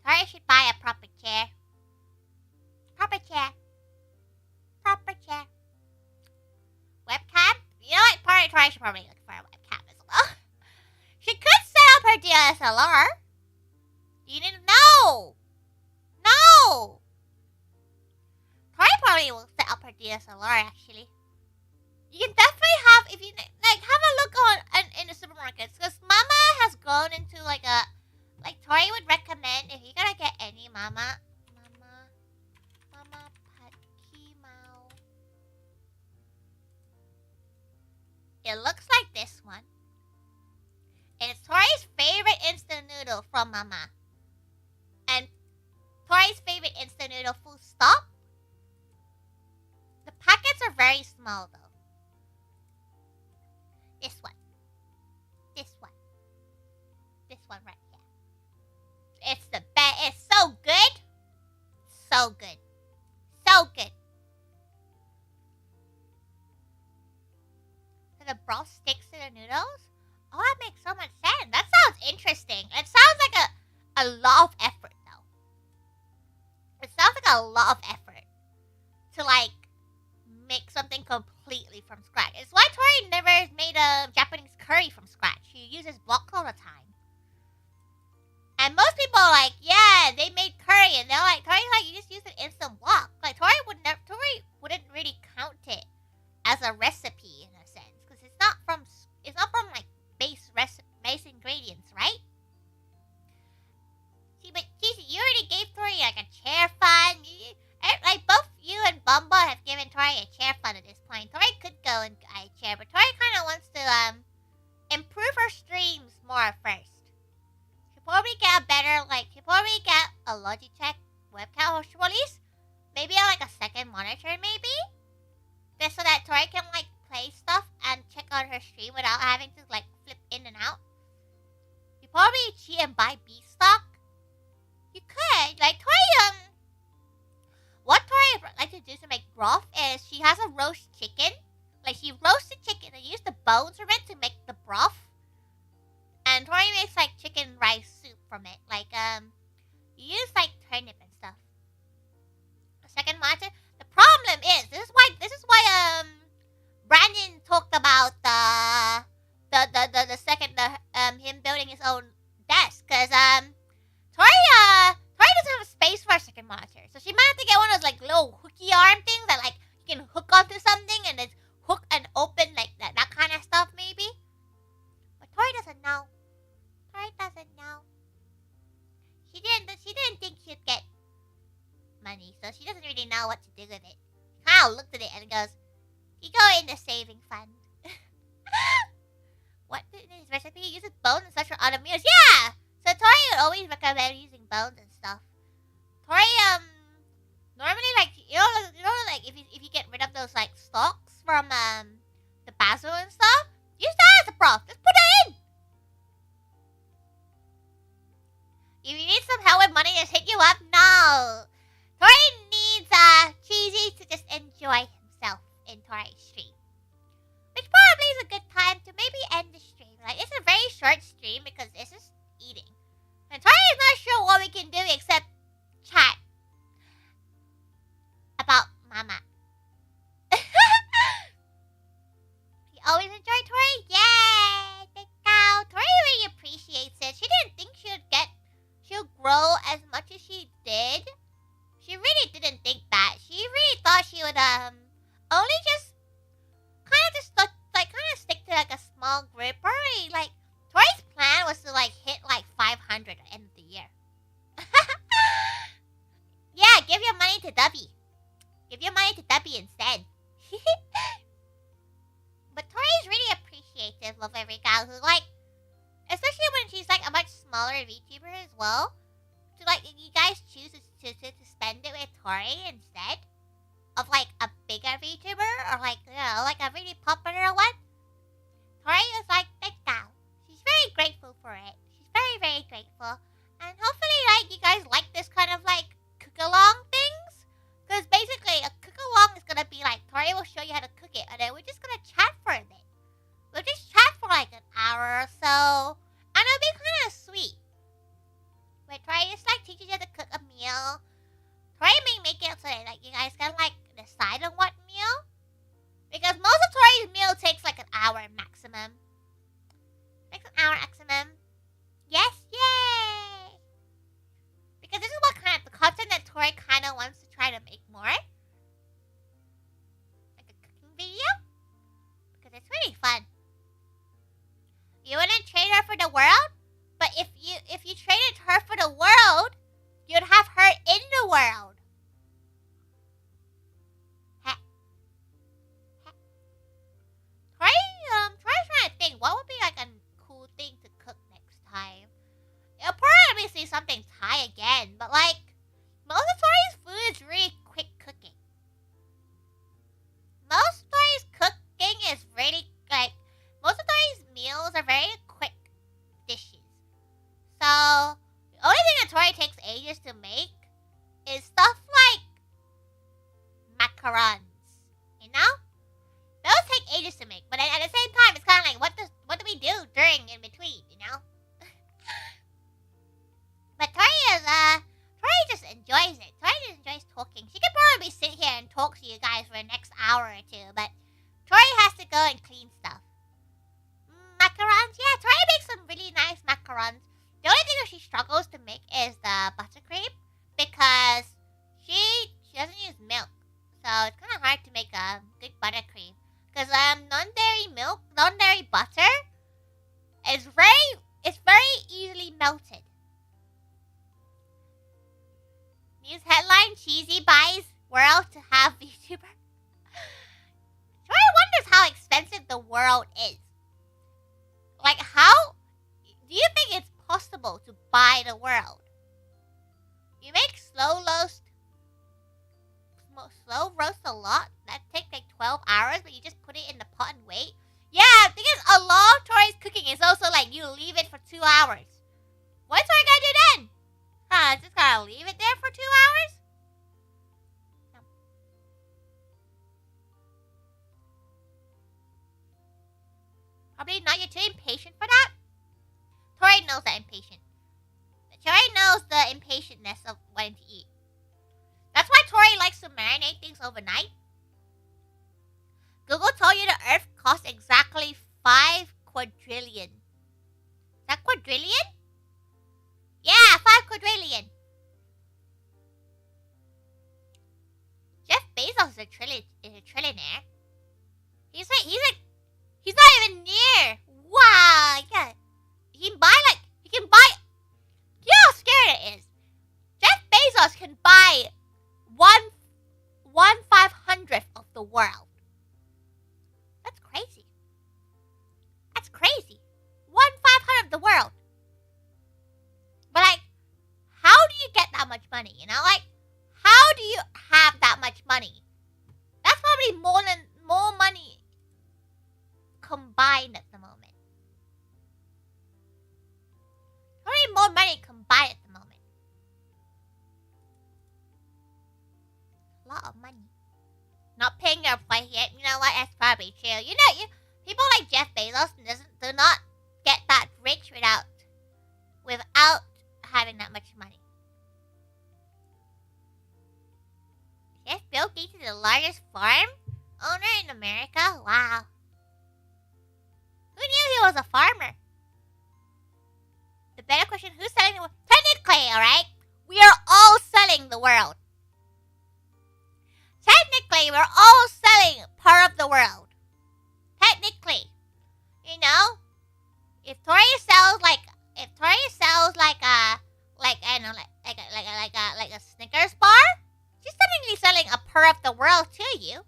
Tori should buy a proper chair. Proper chair. Proper chair. Webcam? You know what? Tori should probably look for a webcam as well. She could set up her DSLR. You didn't know. No. Tori probably will set up her DSLR actually. You can definitely have, if you like, have a look in the supermarkets, because Mama has grown into like Tori would recommend if you're gonna get any Mama Patkimao. It looks like this one. And it's Tori's favorite instant noodle from Mama. And Tori's favorite instant noodle full stop. The packets are very small though. This one. This one. This one right here. It's the best. It's so good. So good. So good. So the broth sticks to the noodles? Oh, that makes so much sense. That sounds interesting. It sounds like a lot of effort. to like make something completely from scratch. It's why Tori never made a Japanese curry from scratch. She uses blocks all the time. And most people are like, yeah, they made curry, and they're like, Tori's like, you just use an instant block. Like Tori wouldn't really count it as a recipe in a sense, because it's not from like base ingredients, right? See, but geez, you already gave Tori like a chair fund. Like both you and Bumble have given Tori a chair fund at this point. Tori could go and buy a chair, but Tori kind of wants to improve her streams more first. She'll probably get a Logitech webcam, or at least maybe like a second monitor, maybe, just so that Tori can like play stuff and check out her stream without having to like flip in and out. You probably cheat and buy beef stock. You could like Tori. What Tori likes to do to make broth is she has a roast chicken. Like she roasts the chicken and use the bones from it to make the broth. And Tori makes like chicken rice soup from it. Like you use like turnip and stuff. A second monitor. The problem is this is why Brandon talked about him building his own desk, because Tori doesn't have a space for a second monitor, so she might have to get one of those like little hooky arm things that like you can hook onto something and then hook and open like that kind of stuff maybe. But Tori doesn't know. She didn't think she'd get money, so she doesn't really know what to do with it. She kind of looked at it and goes, "You go in the saving fund." What in his recipe? He uses bones and such for other meals. Yeah. So Tori would always recommend using bones and stuff. Tori normally like like if you get rid of those like stalks from the basil and stuff, use that as a broth. Just put that in. If you need some help with money, just hit you up. No. Tori needs Cheesy to just enjoy himself in Tori's stream. Which probably is a good time to maybe end the stream. Like it's a very short stream because it's just eating. And Tori is not sure what we can do except chat about Mama. You always enjoy Tori? Yay! Thank you. Tori really appreciates it. She didn't think she'll grow as much as she did. She really didn't think that. She really thought she would only just kind of stick to like a small group. Probably like Tori's plan was to like hit like 500 at the end of the year. Yeah, give your money to Dubby. Give your money to Dubby instead. But Tori's really appreciative of every gal who like, especially when she's like a much smaller VTuber as well. So like you guys choose to spend it with Tori instead of like a bigger VTuber or like like a really popular one. Tori is like, thank you. She's very grateful for it. She's very, very grateful. And hopefully like you guys like this kind of like cook-along things. Because basically a cook-along is going to be like Tori will show you how to cook it. And then we're just going to chat for a bit. We'll just chat for like an hour or so. And it'll be kind of sweet. Where Tori just like teaches you how to cook a meal. Tori may make it so that like you guys can like decide on what meal. Because most of Tori's meal takes like an hour maximum. Makes an hour maximum. Yes, yay! Because this is what kind of the content that Tori kind of wants to try to make more. Like a cooking video. Because it's really fun. You wouldn't trade her for the world? But if you traded her for the world, you'd have her in the world. Tori's trying to think what would be like a cool thing to cook next time. It'll probably see something Thai again, but like most of Tori's food is really quick cooking. Most of Tori's cooking is really like most of Tori's meals are very quick dishes. So the only thing that Tori takes ages to make is stuff like macarons, you know? Those take ages to make, but at the same time, it's kind of like, what do we do during in between, you know? But Tori just enjoys it. Tori just enjoys talking. She could probably sit here there and talk to you guys for the next hour or two, but Tori has to go and clean stuff. Macarons? Yeah, Tori makes some really nice macarons. The only thing that she struggles to make is the buttercream because she doesn't use milk. So it's kind of hard to make a good buttercream. Because non-dairy milk, non-dairy butter is very easily melted. News headline, Cheesy buys world to have VTuber. Tori wonders how expensive the world is. Like, how do you think it's possible to buy the world? You make slow roast a lot. That takes like 12 hours, but you just put it in the pot and wait. Yeah, I think it's a lot of Tori's cooking is also like you leave it for 2 hours. What's Tori gonna do then? Just gotta leave it there for 2 hours? No. Probably not. You're too impatient for that. Tori knows that impatient. Tori knows the impatientness of wanting to eat. That's why Tori likes to marinate things overnight. Google told you the Earth costs exactly 5 quadrillion. Is that quadrillion? Yeah, 5 quadrillion. Jeff Bezos is a trillionaire. He's not even near. Wow, yeah. He can buy. You know how scary it is. Jeff Bezos can buy 1/500th of the world. That's crazy. That's crazy. 1/500th of the world. But like, how do you get that much money? You know, like, how do you have that much money? That's probably more money combined at the moment. Probably more money combined at the moment. A lot of money. Not paying your flight yet. You know what? That's probably true. You know, people like Jeff Bezos do not get that rich without having that much money. Yes, Bill Gates is the largest farm owner in America. Wow. Who knew he was a farmer? The better question, who's selling the world? Technically, alright? We are all selling the world. Technically, we're all selling part of the world. Technically. You know? If Tori sells like a Snickers bar, she's technically selling a part of the world to you.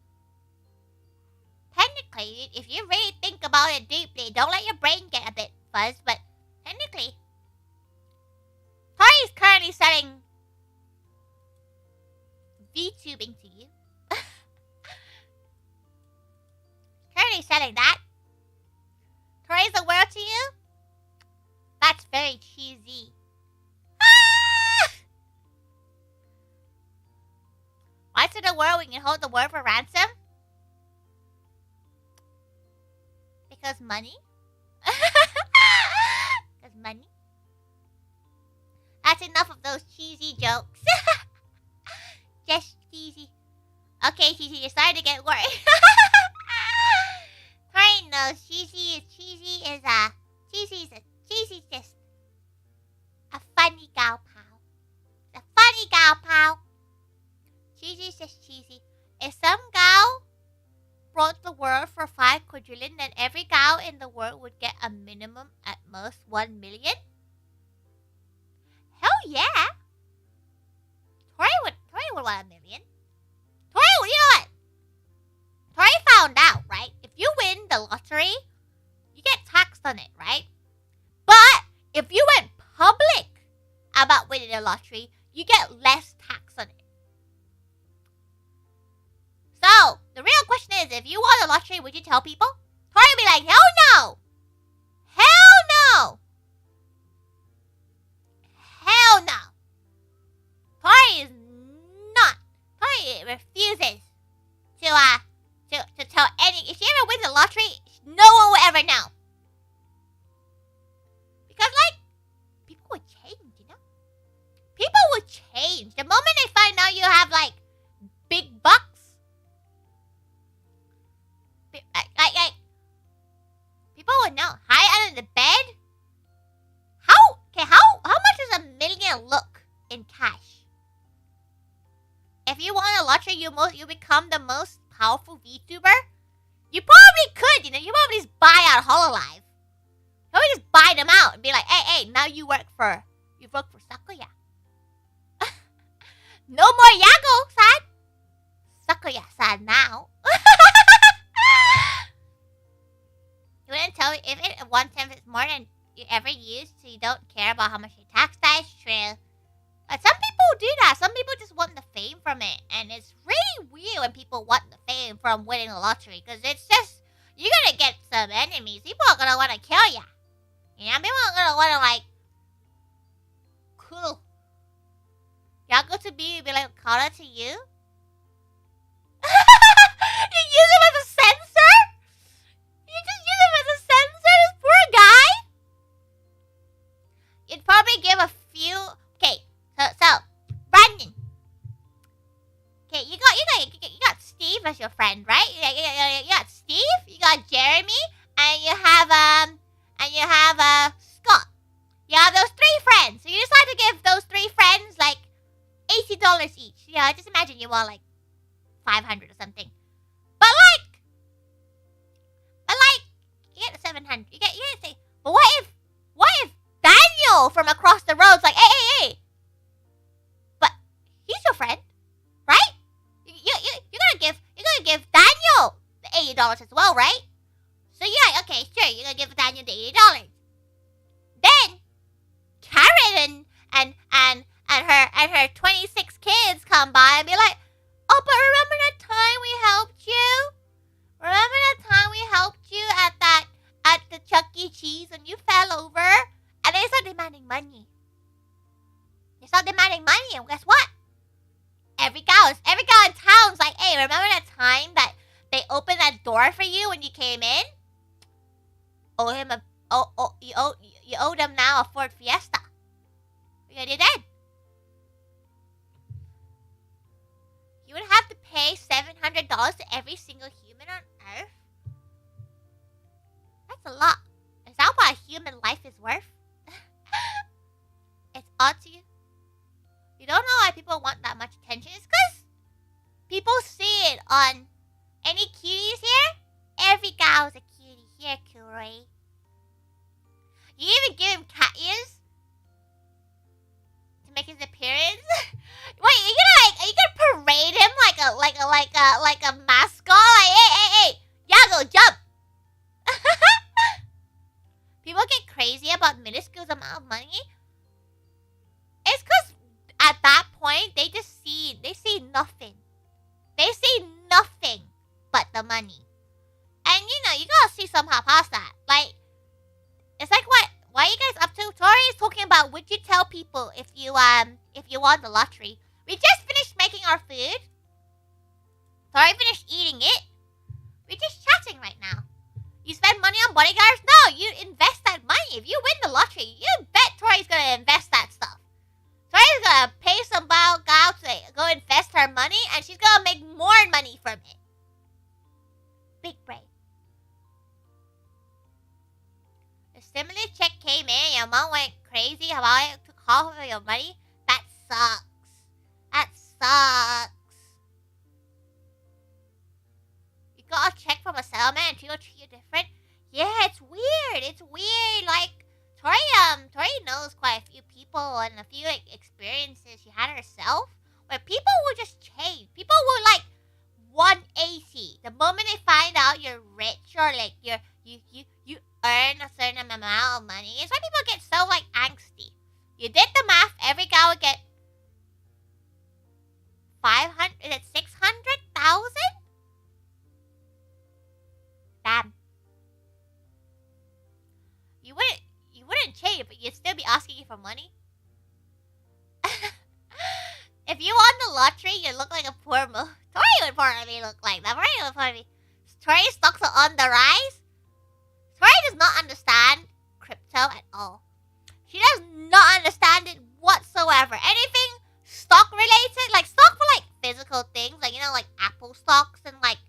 Technically, if you really think about it deeply, don't let your brain get a bit fuzzed, but technically, Tori is currently selling VTubing to you. Currently selling that. Tori's the world to you? That's very cheesy. Why to the world when you hold the world for ransom? Because money? Because money? That's enough of those cheesy jokes. Just cheesy. Okay, cheesy, you're starting to get worried. Tori knows cheesy is just a funny Gao Pao. A funny Gao Pao. Cheesy's just cheesy. If some Gao brought the world for 5 quadrillion, then every Gao in the world would get a minimum at most 1 million? Hell yeah! Tori would want 1 million. You know what? Tori found out, right? If you win the lottery, you get taxed on it, right? But if you went public about winning the lottery, you get less tax on it. So, the real question is, if you won the lottery, would you tell people? Tori would be like, hell no! Hell no! Hell no! Tori is not. Tori refuses to tell any. If she ever wins the lottery, no one will ever know. Because, like, people would change, you know? People would change. The moment they find out you have, like, big bucks, the lottery, you become the most powerful VTuber? You probably could, you probably just buy out Hololive. You probably just buy them out and be like, hey, now you work for Sakuya. No more Yago-san. Sakuya-san now. You wouldn't tell me if it 1/10 is more than you ever used, so you don't care about how much you tax. That is true. But some people do that. Some people just want the fame from it. And it's really weird when people want the fame from winning the lottery. Because it's just, you're going to get some enemies. People are going to want to kill you. People are going to want to like, cool. Y'all go to be like, call it to you? You use him as a censor? You just use him as a censor? This poor guy? You'd probably give a few... Okay, so Brandon. Okay, you got Steve as your friend, right? You got Steve, you got Jeremy, and you have Scott. You have those 3 friends. So you decide to give those 3 friends like $80 each. Yeah, just imagine you want like 500 or something. But you get 700. You get say, but what if Daniel from across the road's like, hey, but he's your friend, right? You're gonna give Daniel the $80 as well, right? So yeah, okay, sure, you're gonna give Daniel the $80. Then Karen and her 26 kids come by and be like, oh, but remember that time we helped you? Remember that time we helped you at the Chuck E. Cheese when you fell over? And they start demanding money. And guess what? Every guy in town's like, hey, remember that time that they opened that door for you when you came in? You owe them now a Ford Fiesta. What are you gonna do then? You would have to pay $700 to every single human on Earth? That's a lot. Is that what a human life is worth? It's odd to you. You don't know why people want that much attention. It's because people see it on any cuties here. Every guy was a cutie here, Tori. You even give him cat ears to make his appearance. Wait, are you gonna parade him like a mascot? Like, hey, Yago, jump! People get crazy about minuscule amount of money. It's because at that point they see nothing. They see nothing but the money. And you gotta see somehow past that. Like, it's like what are you guys up to? Tori is talking about would you tell people if you won the lottery. We just finished making our food. Tori finished eating it. We're just chatting right now. You spend money on bodyguards? No, you invest that money. If you win the lottery, you bet Tori's gonna invest that stuff. Tori's gonna pay some gal to go invest her money, and she's gonna make more money from it. Big brain. The stimulus check came in, your mom went crazy about it to call for your money. That sucks. That sucks. You got a check from a settlement and people treat you different? Yeah, it's weird. It's weird. Like, Tori knows quite a few people and a few experiences she had herself where people will just change. People will like 180. The moment they find out you're rich or like you earn a certain amount of money, it's why people get so like angsty. You did the math, every guy would get 500, is it 600,000? Damn. You wouldn't change, but you'd still be asking you for money. If you won the lottery, you look like a poor Tori would probably look like that. Tori's stocks are on the rise. Tori does not understand crypto at all. She does not understand it whatsoever. Anything stock related, like stock for like physical things, like like Apple stocks and like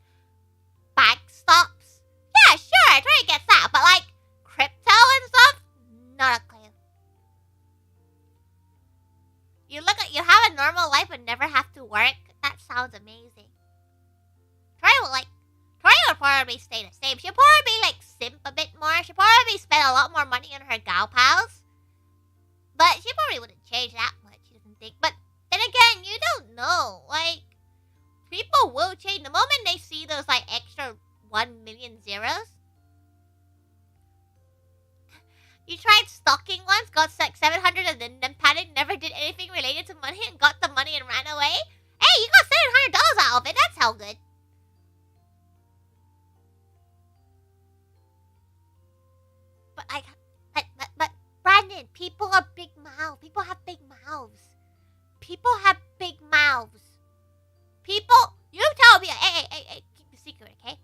bank stocks. Yeah, sure, Tori gets that, but like crypto and stuff, not a clue. You have a normal life and never have to work. That sounds amazing. amazing. Tori would probably stay the same. She'll probably like simp a bit more. She'll probably spend a lot more money on her gal pals. But she probably wouldn't change that much, she doesn't think. But then again, you don't know. Like, people will change. The moment they see those like extra 1 million zeros. You tried stalking once, got like 700 and then panicked, never did anything related to money and got the money and ran away. Hey, you got $700 out of it. That's how good. But Brandon, people are big mouths. People have big mouths. People have big mouths. People, you tell me, hey, keep the secret, okay?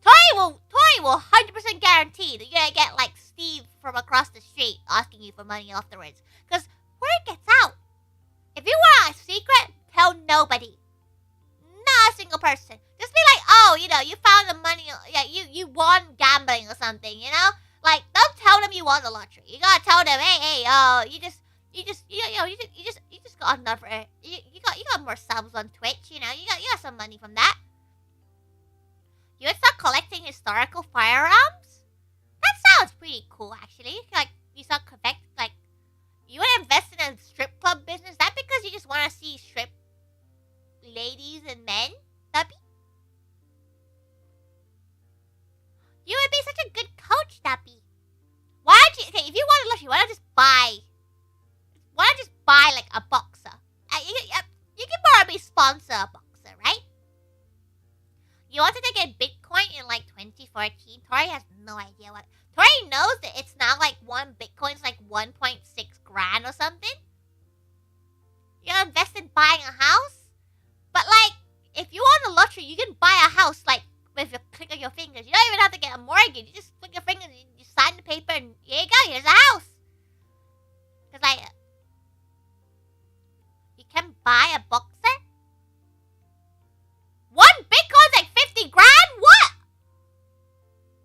Tori will 100% guarantee that you're gonna get like Steve from across the street asking you for money afterwards. Because word gets out. If you want a secret, tell nobody. Not a single person. Just be like, oh, you know, you found the money, yeah, you won gambling or something, you know? Like, don't tell them you won the lottery. You gotta tell them, hey, you just got enough for it. You got more subs on Twitch, you know? You got some money from that. You would start collecting historical firearms? That sounds pretty cool, actually. Like, you start like, you would invest in a strip club business? That because you just want to see strip ladies and men? Duppy? You would be such a good coach, Duppy. Why don't you, okay, if you want a lottery, why don't you just buy like a boxer? You can probably sponsor a boxer, right? You wanted to get Bitcoin in like 2014. Tori has no idea what. Tori knows that it's now like one Bitcoin's like 1.6 grand or something. You invest in buying a house, but like if you want a lottery, you can buy a house like with a click of your fingers. You don't even have to get a mortgage. You just click your fingers, and you sign the paper, and here you go. Here's a house. Cause like you can buy a boxer. One Bitcoin's like 50 grand? What?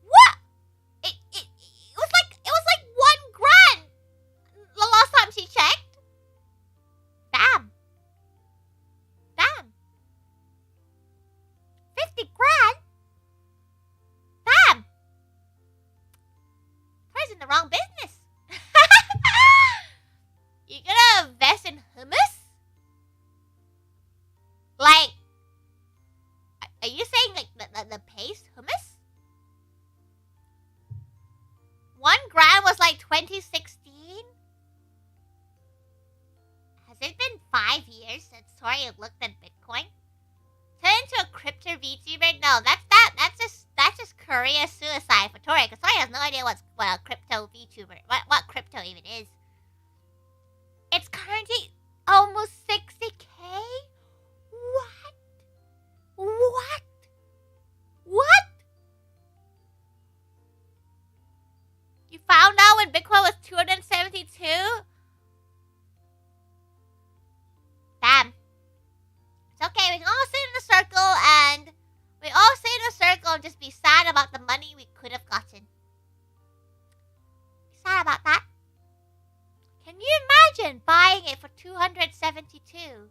What? It was like 1 grand the last time she checked. Damn. 50 grand? Damn. Tori's in the wrong business. You gonna invest in hummus? Like, are you saying like the paste hummus? 1 grand was like 2016? Has it been 5 years since Tori had looked at Bitcoin? Turn into a crypto VTuber? No, that's just career suicide for Tori, because Tori has no idea what a crypto VTuber, what crypto even is. It's currently almost 60K? What? You found out when Bitcoin was 272? Damn. It's okay, we can all sit in a circle and just be sad about the money we could have gotten. Be sad about that. Can you imagine buying it for 272?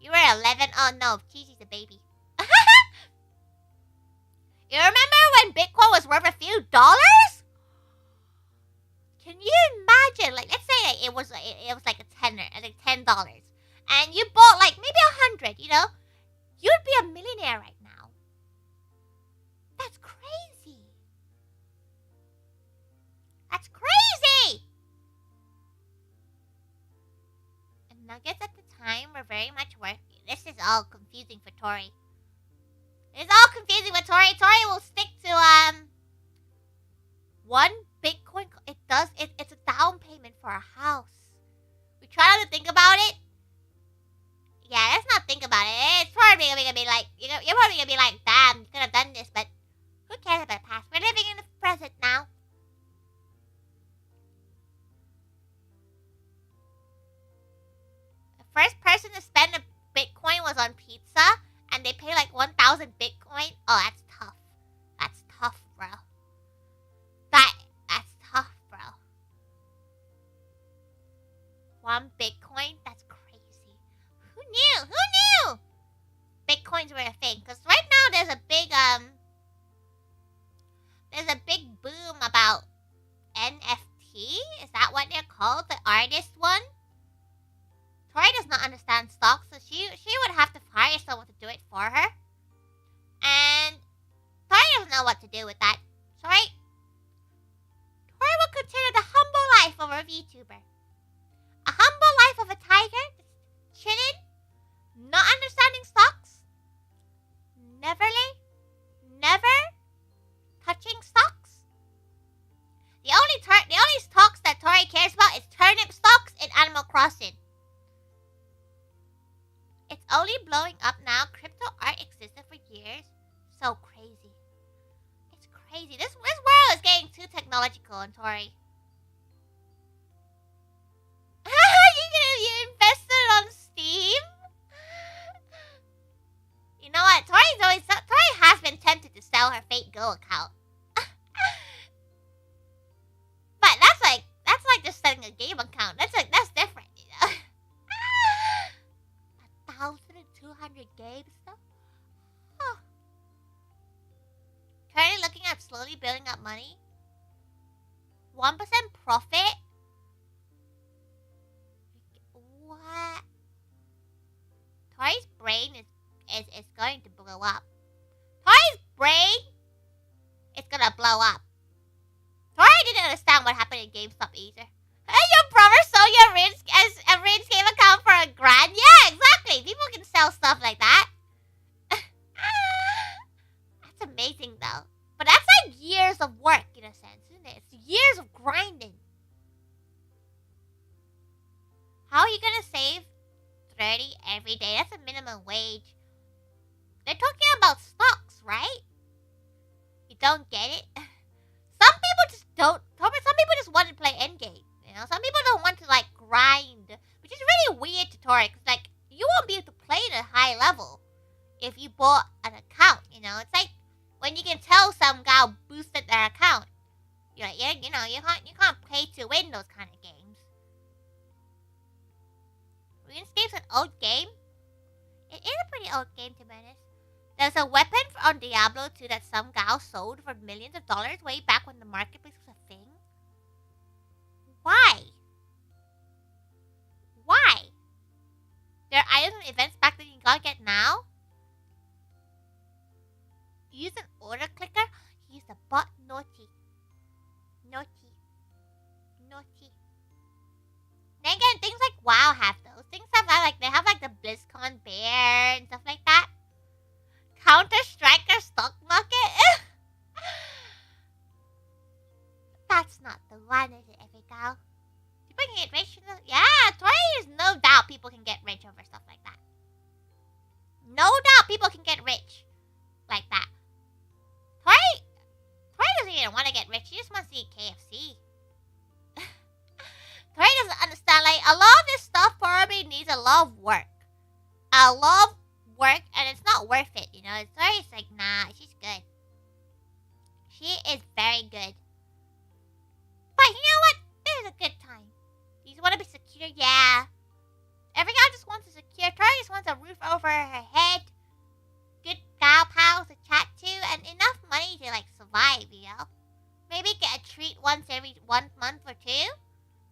You were 11. Oh no, Gigi's a baby. You remember when Bitcoin was worth a few dollars? Can you imagine? Like, let's say it was like a tenner, like $10, and you bought like maybe 100. You know, you'd be a millionaire right now. That's crazy. That's crazy. And nuggets at the time were very much worth. This is all confusing for Tori. It's all confusing with Tori. Tori will stick to 1 Bitcoin. It's a down payment for a house. We try not to think about it. Yeah, let's not think about it. It's probably gonna be like, you're probably gonna be like, damn, you could have done this, but who cares about the past? We're living in the present now. The first person to spend a Bitcoin was on pizza, and they pay like 1,000 Bitcoin. Oh, that's tough. That's tough, bro. That's tough, bro. 1 Bitcoin? That's crazy. Who coins were a thing. Because right now there's a big boom about NFT. Is that what they're called? The artist one? Tori does not understand stocks, so she would have to hire someone to do it for her. And Tori doesn't know what to do with that. Tori would consider the humble life of a VTuber. A humble life of a tiger, chilling, not understanding stocks, never touching stocks. The only stocks that Tori cares about is turnip stocks in Animal Crossing. It's only blowing up now. Crypto art existed for years. So crazy. It's crazy. This world is getting too technological, and Tori. You invested on Steam? You know what? Tori has been tempted to sell her fake Go account. But that's like just selling a game account. That's different, you know. 1,200 games though. Oh. Currently looking at slowly building up money. 1% profit. What? Tori's brain is going to blow up. Tori's brain is gonna blow up. Tori didn't understand what happened in GameStop either. Hey, your brother sold your RuneScape account for $1,000? Yeah, exactly. People can sell stuff like that. That's amazing though. But that's like years of work in a sense, isn't it? It's years of grinding. How are you gonna save 30 every day? That's a minimum wage. They're talking about stocks, right? You don't get it? Some people just don't. Some people just want to play endgame. You know, some people don't want to like grind, which is really weird to Tori. Cause like you won't be able to play at a high level if you bought an account. You know, it's like when you can tell some guy boosted their account. You're like, yeah, you know, you can't pay to win those kind of games. RuneScape's an old game. It is a pretty old game, to be honest. There's a weapon on Diablo 2 that some gal sold for millions of dollars way back when the marketplace was a thing. Why? Why? There are items and events back that you gotta get now? Use an order clicker? Use the bot naughty. Then again, things like WoW have those. Things have like, they have like the BlizzCon bear and stuff like that. Counter-Striker stock market? That's not the one, is it, every gal? People can get rich. Yeah, there's no doubt people can get rich over stuff like that. No doubt people can get rich like that. Tori doesn't even want to get rich. She just wants to eat KFC. Tori doesn't understand, like, a lot of this stuff probably needs a lot of work. A lot of work, and it's not worth it, you know. Tori's like, nah, she's good. She is very good. But you know what? This is a good time. You just want to be secure? Yeah. Every guy just wants to secure. Tori just wants a roof over her head. Good gal pals to chat to, and enough money to, like, survive, you know. Maybe get a treat once every 1 month or two.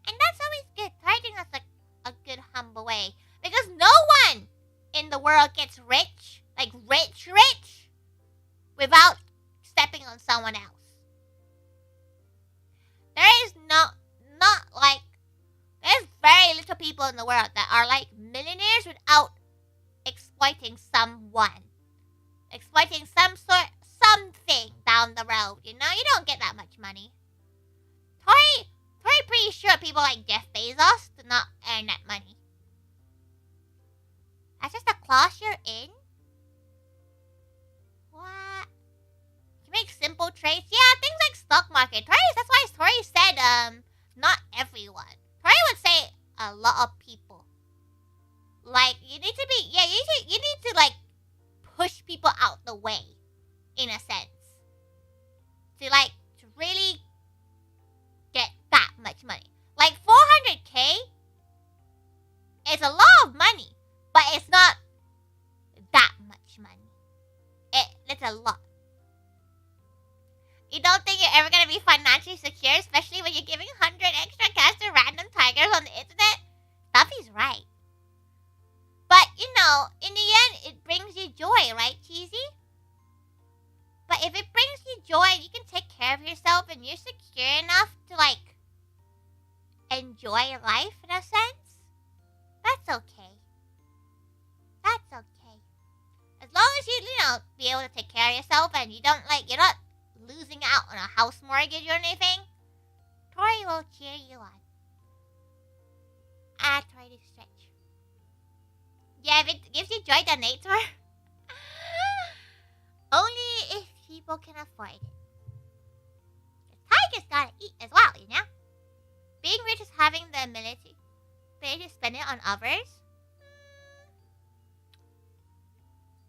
And that's always good. I think that's like a good humble way. Because no one in the world gets rich, like rich, without stepping on someone else. There is not like, there's very little people in the world that are like millionaires without exploiting someone. Exploiting something down the road. You know, you don't get that much money. Tori pretty sure people like Jeff Bezos do not earn that money. That's just the class you're in? What? You make simple trades? Yeah, things like stock market. That's why Tori said, not everyone. Tori would say a lot of people. Like, you need to like, push people out the way, in a sense. To really get that much money. Like 400k is a lot of money, but it's not that much. much money. That's a lot. You don't think you're ever gonna be financially secure, especially when you're giving 100 extra cash to random tigers on the internet? Stuffy's right. But, you know, in the end, it brings you joy, right, Cheesy? But if it brings you joy and you can take care of yourself and you're secure enough to, like, enjoy life in a sense, that's okay. That's okay. As long as you know, be able to take care of yourself and you don't, like, you're not losing out on a house mortgage or anything, Tori will cheer you on. Tori to stretch. Yeah, if it gives you joy, donate to her. Only if people can afford it. The tigers gotta eat as well, you know? Being rich is having the ability to spend it on others.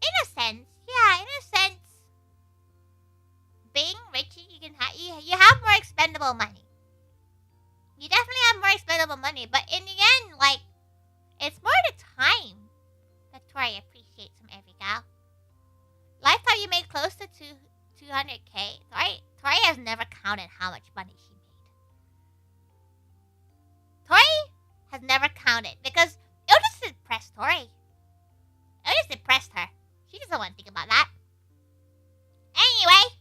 In a sense, yeah, in a sense. Being rich, you have more expendable money. You definitely have more expendable money, but in the end, like, it's more the time that Tori appreciates from every gal. Lifetime you made close to 200K. Tori has never counted how much money she made. Tori has never counted because it'll just impress Tori. It'll just impress her. She doesn't want to think about that. Anyway,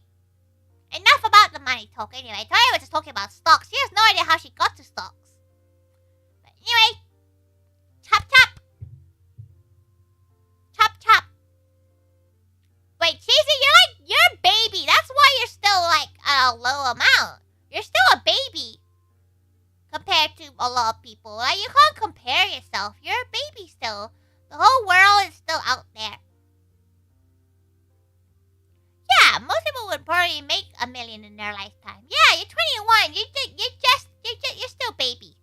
enough about the money talk. Anyway, Tori was just talking about stocks. She has no idea how she got to stocks. But anyway, chop chop. Chop chop. Wait, Cheesy, you're a baby. That's why you're still like at a low amount. You're still a baby compared to a lot of people. Like, you can't compare yourself. You're a baby still. The whole world is still out there. Yeah, most people would probably make $1 million in their lifetime. Yeah, you're 21. You're still baby.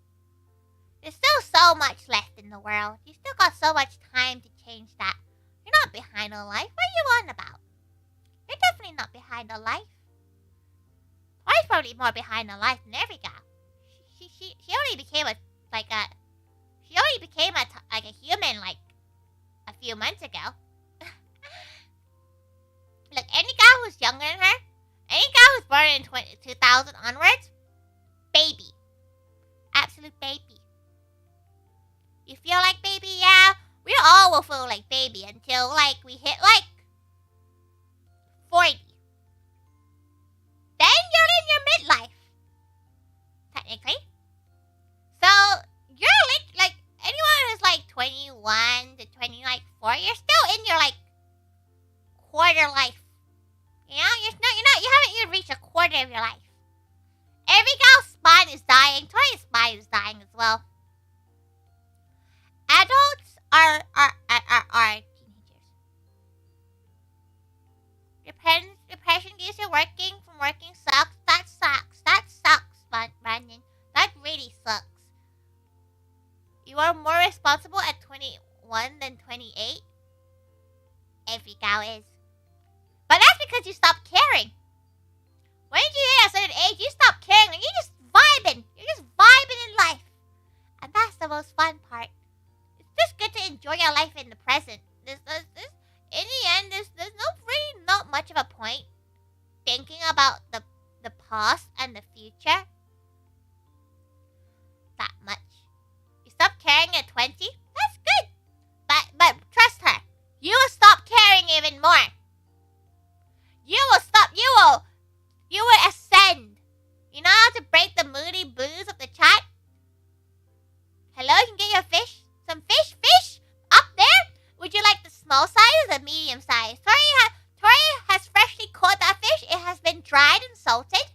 There's still so much left in the world. You still got so much time to change that. You're not behind on life. What are you on about? You're definitely not behind on life. Tori's probably more behind on life than every guy. She only became a human like a few months ago. Look, any guy who's younger than her, any guy who's born in 2000 onwards, baby. Absolute baby. You feel like baby? Yeah, we all will feel like baby until, like, we hit, like, 40. Then you're in your midlife, technically. So, you're, like anyone who's, like, 21 to 24, you're still in your, like, quarter life. You know, you haven't even reached a quarter of your life. Every gal's spine is dying. Tori's spine is dying as well. Adults are teenagers. Depression gives you from working sucks. That sucks, Brandon. That really sucks. You are more responsible at 21 than 28. Every gal is. But that's because you stopped caring. When you hit a certain age, you stop caring and you're just vibing. You're just vibing in life. And that's the most fun part. It's just good to enjoy your life in the present. In the end, there's not much of a point thinking about the past and the future. That much. You stop caring at 20? That's good. But trust her. You will stop caring even more. You will ascend. You know how to break the moody blues of the chat? Hello, you can get your fish? Some fish? Up there? Would you like the small size or the medium size? Tori has freshly caught that fish. It has been dried and salted.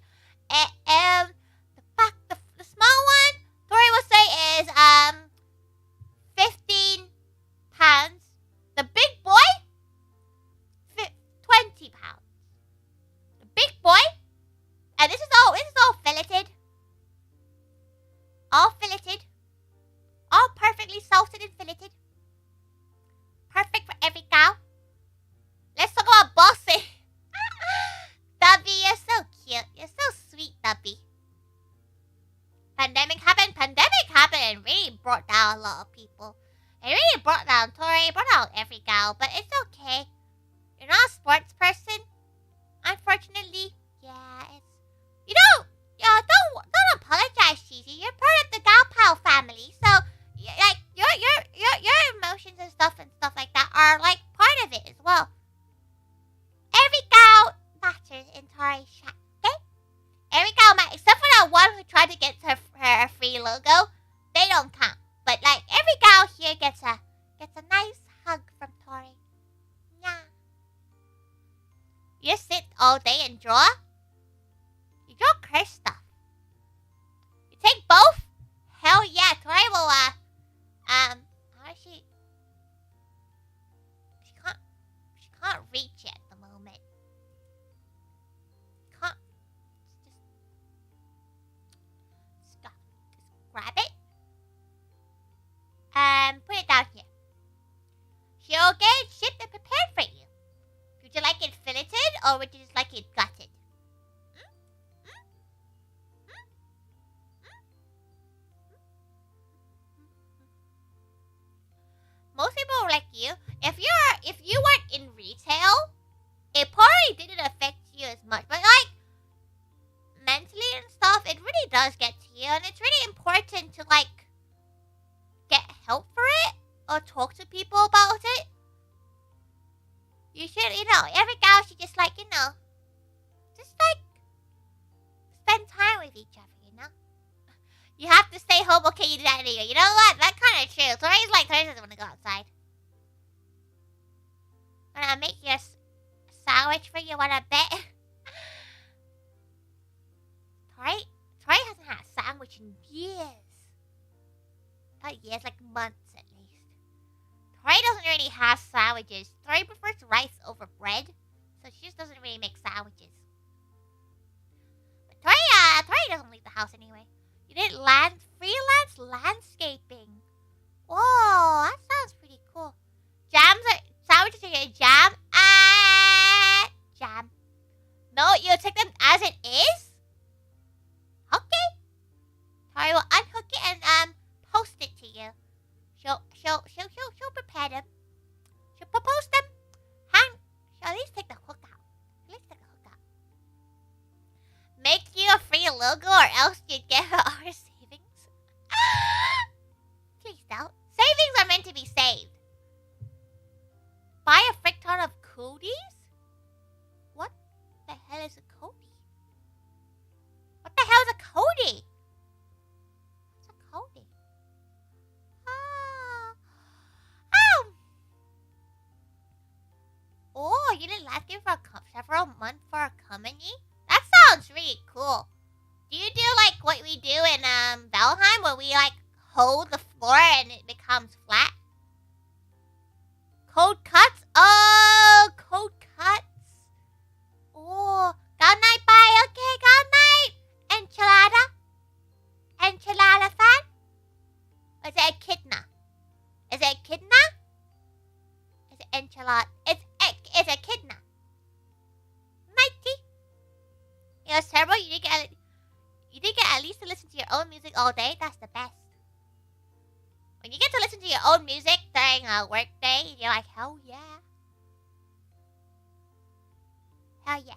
The small one, Tori will say is 15 pounds. The big boy, 20 pounds. The big boy, and this is all filleted. All filleted. All perfectly salted and filleted. Perfect for every cow. Let's talk about bossing. Dubby, you're so cute. You're so sweet, Dubby. Pandemic happened and really brought down a lot of people. It really brought down Tori, brought down every gal, but it's okay. You're not a sports person? Unfortunately, yeah, it's... don't apologize, Cheesy. You're part of the Kra Pao family, so, like, your emotions and stuff like that are, like, part of it as well. Every Gao matters in Tori's chat, okay? Every Gao matters, except for that one who tried to get her free logo. They don't count. But, like, every Gao here gets a nice hug from Tori. Yeah. You sit all day and draw? You draw curse stuff. You take both? Hell yeah, Tori will, how is she? She can't reach it at the moment. Can't, just grab it. Put it down here. She'll get it shipped and prepared for you. Would you like it filleted or would you just like it gutted? Most people are like you. If you weren't in retail, it probably didn't affect you as much. But like mentally and stuff, it really does get to you, and it's really important to like get help for it or talk to people about it. You should, every gal should just like, just like spend time with each other, You have to stay home, okay, you do that anyway. You know what? That's kind of true. Tori doesn't want to go outside. Wanna make you a sandwich for you, wanna bet? Tori hasn't had a sandwich in years. Not years, like months at least. Tori doesn't really have sandwiches. Tori prefers rice over bread, so she just doesn't really make sandwiches. But Tori doesn't leave the house anyway. You did freelance landscaping. Whoa, that sounds pretty cool. Sandwiches are your jam? Jam. No, you'll take them as it is? Okay. Tori will unhook it and post it to you. She'll prepare them. She'll post them. She'll at least take the hook out. Make you a free logo or else you'd get our savings. Please don't. Savings are meant to be saved. Buy a frick ton of cooties? What the hell is a codie? What the hell is a codie? What's a codie? Oh, you didn't last game for several months for a company? That sounds really cool. Do you do like what we do in Valheim, where we like hold the floor and it becomes flat? Code cuts? Oh, code cuts. Oh, good night, bye. Okay, good night. Enchilada fan? Or is it echidna? Is it echidna? Is it enchilada? It's echidna. Nighty. It was terrible. You did get at least to listen to your own music all day. That's the best. When you get to listen to your own music during a work day, you're like, hell yeah. Hell yeah.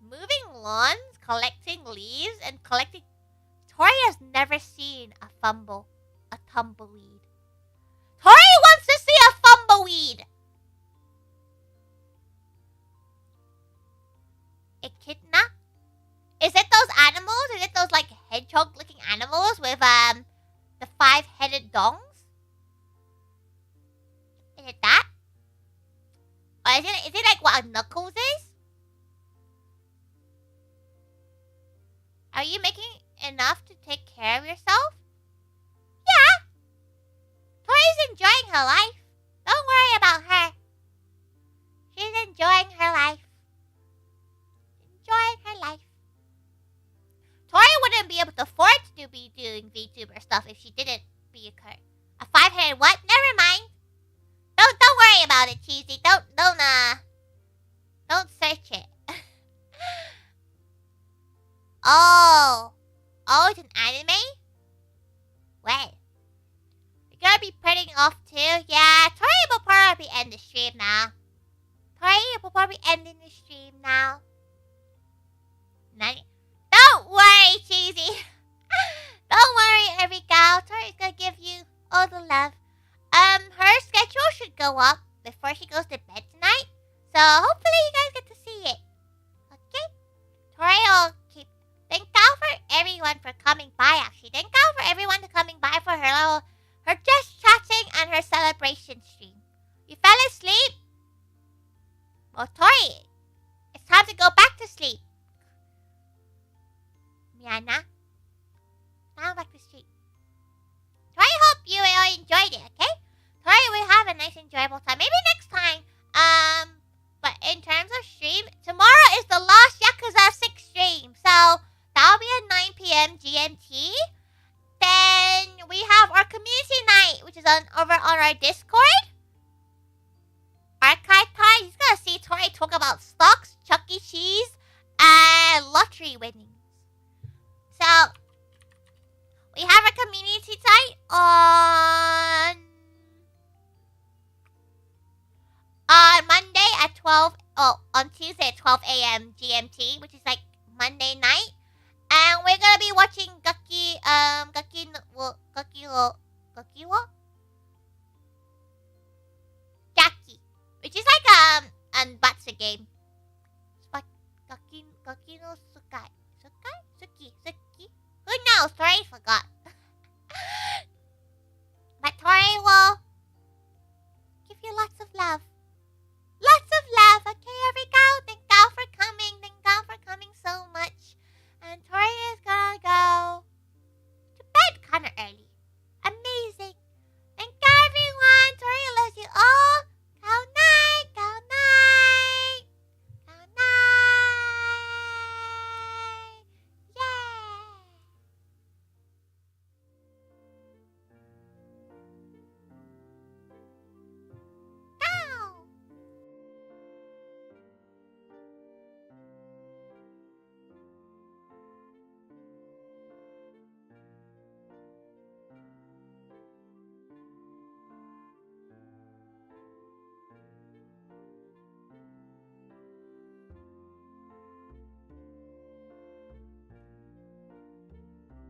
Moving lawns, collecting leaves, and collecting... Tori has never seen a tumbleweed. Tori wants to see a fumbleweed! Echidna? Is it those animals? Is it those like hedgehog-looking animals with the 5-headed dongs? Is it that? Or is it like what Knuckles is? Are you making enough to take care of yourself? Yeah. Tori's enjoying her life. Don't worry about her. She's enjoying her life. Tori wouldn't be able to afford to be doing VTuber stuff if she didn't be a 5-headed what? Never mind. Don't worry about it, Cheesy. Don't search it. Oh, it's an anime? Well, we're gonna be printing off too. Yeah, Tori will probably end the stream now. Tori we ending the stream now? Don't worry, Cheesy. Don't worry, every gal. Tori's gonna give you all the love. Her schedule should go up before she goes to bed tonight. So hopefully you guys get to see it. Okay? Tori will keep... Thank God for everyone for coming by, actually. Thank God for everyone coming by for her just chatting and her celebration stream. You fell asleep? Well, Tori, it's time to go back to sleep. Miana, now back to sleep. Tori, hope you all enjoyed it, okay? Tori, we have a nice enjoyable time. Maybe next time. But in terms of stream, tomorrow is the last Yakuza 6 stream. So that'll be at 9 p.m. GMT. Then we have our community night, which is over on our Discord. Archive time. He's gonna see Tori talk about stocks, Chuck E. Cheese, and lottery winnings. So we have a community night on Monday at 12. On Tuesday at 12 a.m. GMT, which is like Monday night. And we're gonna be watching Gaki, which is like Batsu game.